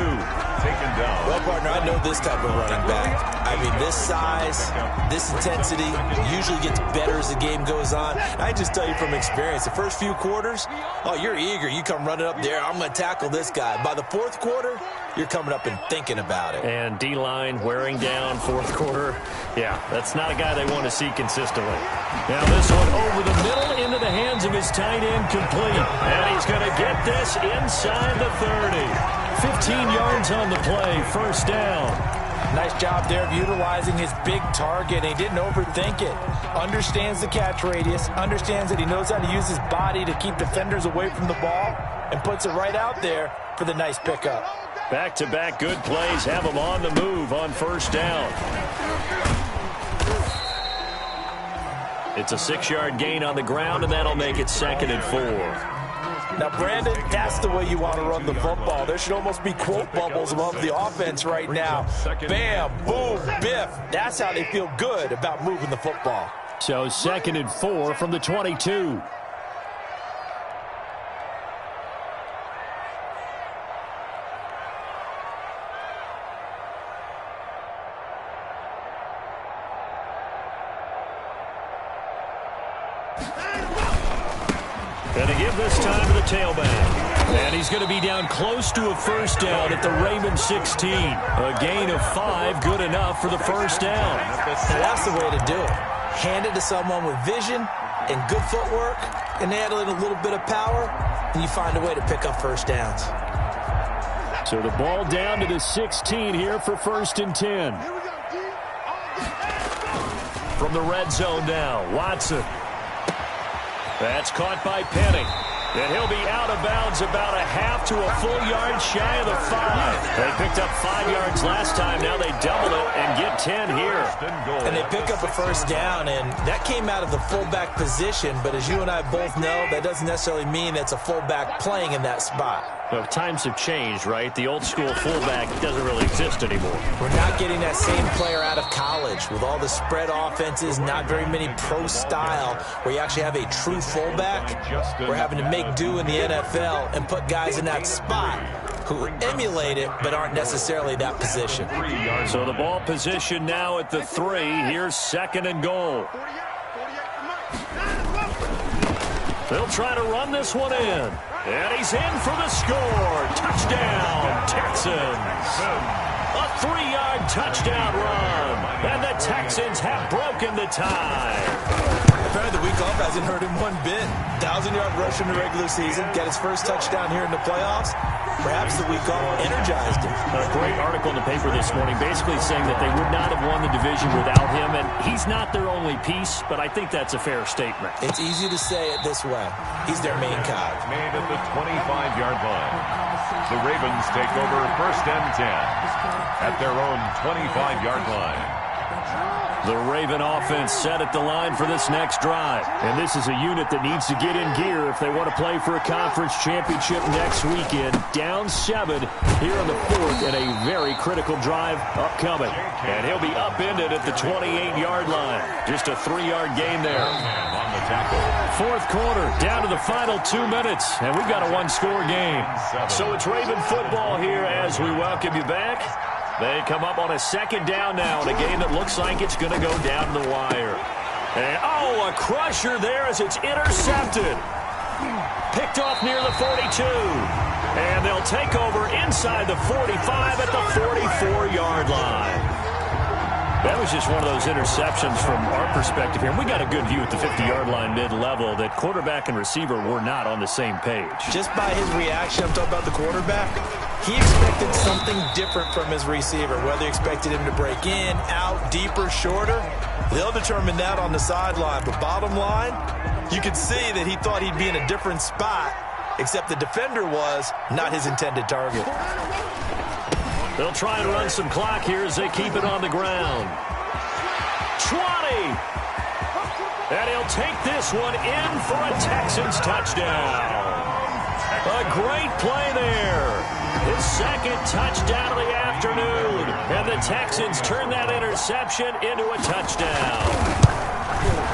Taken down. Well, partner, I know this type of running back. I mean, this size, this intensity usually gets better as the game goes on. I just tell you from experience, the first few quarters, oh, you're eager. You come running up there, I'm going to tackle this guy. By the 4th quarter, you're coming up and thinking about it. And D-line wearing down 4th quarter. Yeah, that's not a guy they want to see consistently. Now this one over the middle into the hands of his tight end, complete. And he's going to get this inside the 30. 15 yards on the play, 1st down. Nice job there of utilizing his big target. He didn't overthink it. Understands the catch radius, understands that he knows how to use his body to keep defenders away from the ball, and puts it right out there for the nice pickup. Back-to-back good plays have him on the move on 1st down. It's a 6-yard gain on the ground, and that'll make it 2nd and 4. Now, Brandon, that's the way you want to run the football. There should almost be quote bubbles above the offense right now. Bam, boom, biff. That's how they feel good about moving the football. So 2nd and 4 from the 22. And to give this time to the tailback. And he's going to be down close to a 1st down at the Ravens 16. A gain of 5, good enough for the 1st down. Now that's the way to do it. Hand it to someone with vision and good footwork, and add in a little bit of power, and you find a way to pick up 1st downs. So the ball down to the 16 here for 1st and 10. From the red zone now, Watson. That's caught by Penny. And he'll be out of bounds about a half to a full yard shy of the 5. They picked up 5 yards last time. Now they double it and get 10 here. And they pick up a 1st down, and that came out of the fullback position. But as you and I both know, that doesn't necessarily mean that's a fullback playing in that spot. Well, times have changed, right? The old school fullback doesn't really exist anymore. We're not getting that same player out of college with all the spread offenses, not very many pro style where you actually have a true fullback. We're having to make do in the NFL and put guys in that spot who emulate it but aren't necessarily that position. So the ball position now at the 3. Here's 2nd and goal. They'll try to run this one in. And he's in for the score. Touchdown, Texans. A 3-yard touchdown run. And the Texans have broken the tie. Apparently the week off hasn't hurt him one bit. 1,000-yard rush in the regular season. Get his first touchdown here in the playoffs. Perhaps the week off energized him. A great article in the paper this morning basically saying that they would not have won the division without him. And he's not their only piece, but I think that's a fair statement. It's easy to say it this way. He's their main cog. Made at the 25-yard line. The Ravens take over 1st and 10 at their own 25-yard line. The Raven offense set at the line for this next drive. And this is a unit that needs to get in gear if they want to play for a conference championship next weekend. Down 7 here in the 4th and a very critical drive upcoming. And he'll be upended at the 28-yard line. Just a 3-yard gain there. On the tackle. 4th quarter, down to the final 2 minutes. And we've got a 1-score game. So it's Raven football here as we welcome you back. They come up on a 2nd down now in a game that looks like it's going to go down the wire. And, a crusher there as it's intercepted. Picked off near the 42. And they'll take over inside the 45 at the 44-yard line. That was just one of those interceptions from our perspective here. And we got a good view at the 50-yard line mid-level that quarterback and receiver were not on the same page. Just by his reaction, I'm talking about the quarterback, he expected something different from his receiver, whether he expected him to break in, out, deeper, shorter. They'll determine that on the sideline. But bottom line, you could see that he thought he'd be in a different spot, except the defender was not his intended target. They'll try and run some clock here as they keep it on the ground. 20! And he'll take this one in for a Texans touchdown. A great play there. His second touchdown of the afternoon. And the Texans turn that interception into a touchdown.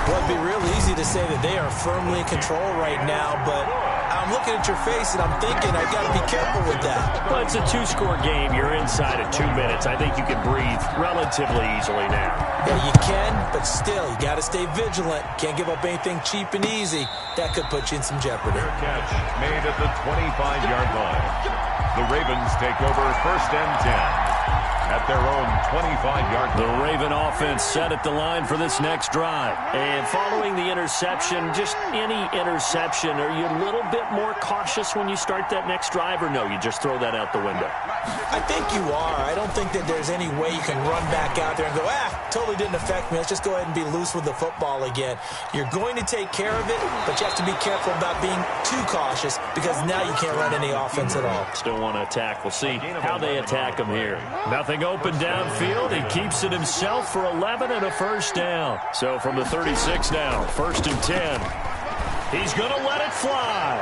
Well, it'd be real easy to say that they are firmly in control right now, but I'm looking at your face and I'm thinking I've got to be careful with that. Well, it's a two-score game. You're inside of 2 minutes. I think you can breathe relatively easily now. Yeah, you can, but still, you got to stay vigilant. Can't give up anything cheap and easy. That could put you in some jeopardy. Catch made at the 25-yard line. The Ravens take over 1st and 10. At their own 25-yard line. The Raven offense set at the line for this next drive. And following the interception, just any interception, are you a little bit more cautious when you start that next drive, or no, you just throw that out the window? I think you are. I don't think that there's any way you can run back out there and go, totally didn't affect me. Let's just go ahead and be loose with the football again. You're going to take care of it, but you have to be careful about being too cautious because now you can't run any offense at all. Still want to attack. We'll see how they attack him here. Nothing open downfield. He keeps it himself for 11 and a first down. So from the 36 now, 1st and 10. He's going to let it fly.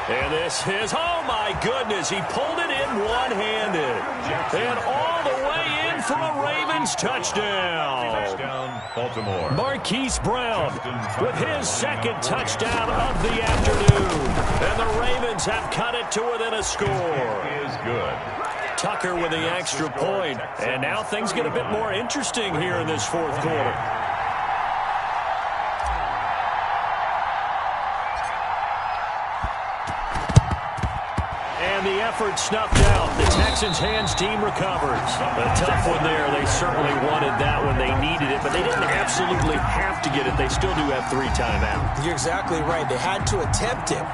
And this is, oh my goodness, he pulled it in one-handed. And all the way in for a Ravens touchdown. Touchdown, Baltimore. Marquise Brown with his second touchdown of the afternoon. And the Ravens have cut it to within a score. It is good. Tucker with the extra point. And now things get a bit more interesting here in this fourth quarter. And the effort snuffed out. The Texans' hands team recovers. A tough one there. They certainly wanted that when they needed it, but they didn't absolutely have to get it. They still do have 3 timeouts. You're exactly right. They had to attempt it.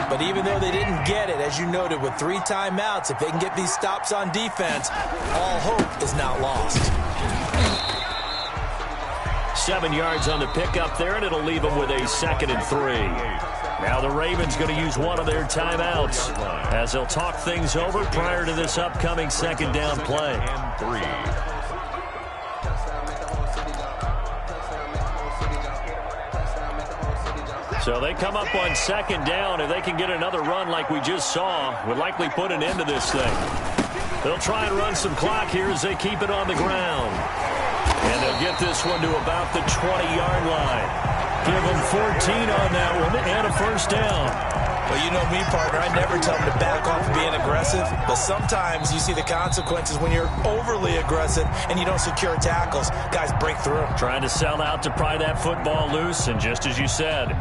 But even though they didn't get it, as you noted, with 3 timeouts, if they can get these stops on defense, all hope is not lost. 7 yards on the pickup there, and it'll leave them with a 2nd and 3. Now the Ravens going to use one of their timeouts as they'll talk things over prior to this upcoming 2nd down play. And 3. So they come up on 2nd down. If they can get another run like we just saw, would likely put an end to this thing. They'll try and run some clock here as they keep it on the ground. And they'll get this one to about the 20-yard line. Give them 14 on that one and a first down. Well, you know me, partner. I never tell them to back off of being aggressive, but sometimes you see the consequences when you're overly aggressive and you don't secure tackles. Guys break through. Trying to sell out to pry that football loose, and just as you said,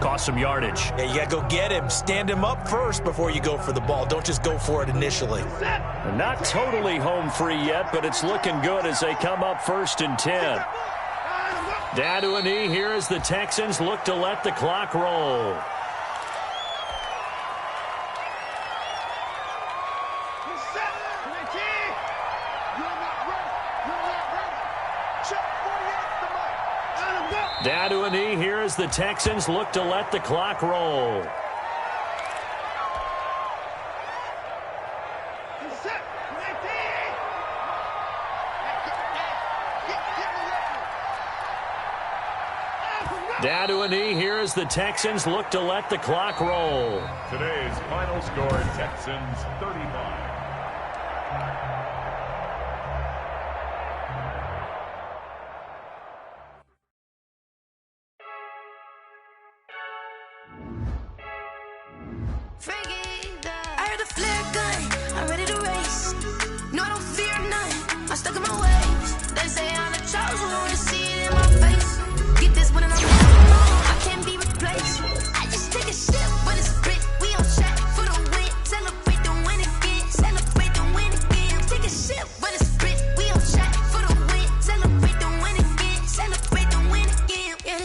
cost some yardage. Yeah, you got to go get him. Stand him up first before you go for the ball. Don't just go for it initially. Not totally home free yet, but it's looking good as they come up 1st and 10. Down to a knee here as the Texans look to let the clock roll. Down to a knee here as the Texans look to let the clock roll. Down to a knee here as the Texans look to let the clock roll. Today's final score, Texans 35. I heard a flare gun, I'm ready to race. No, I don't fear none, I'm stuck in my ways. They say I'm the chosen one, to see it in my face. Get this one and I'm I can't be replaced. I just take a sip when it's split. We on track for the win. Celebrate the win again. Celebrate the win again. Take a sip when it's split. We on track for the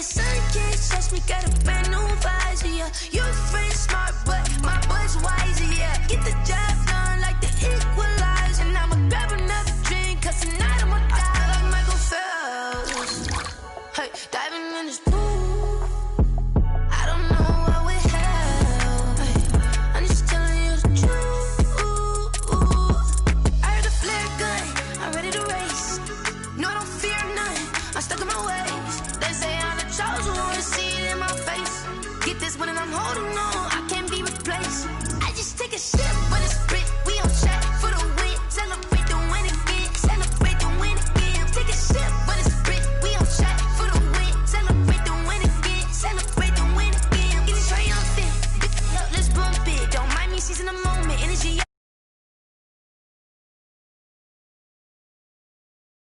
the sun can't touch me, got a brand new visor, yeah. Your friend smart, but my boy's wiser, yeah. Get the job done like the equalizer. And I'ma grab another drink, cause tonight I'ma die like Michael Phelps. Hey, diving in this pool, I don't know what we have. Hey, I'm just telling you the truth. I heard a flare gun, I'm ready to race. No, I don't fear none, I'm stuck in my way.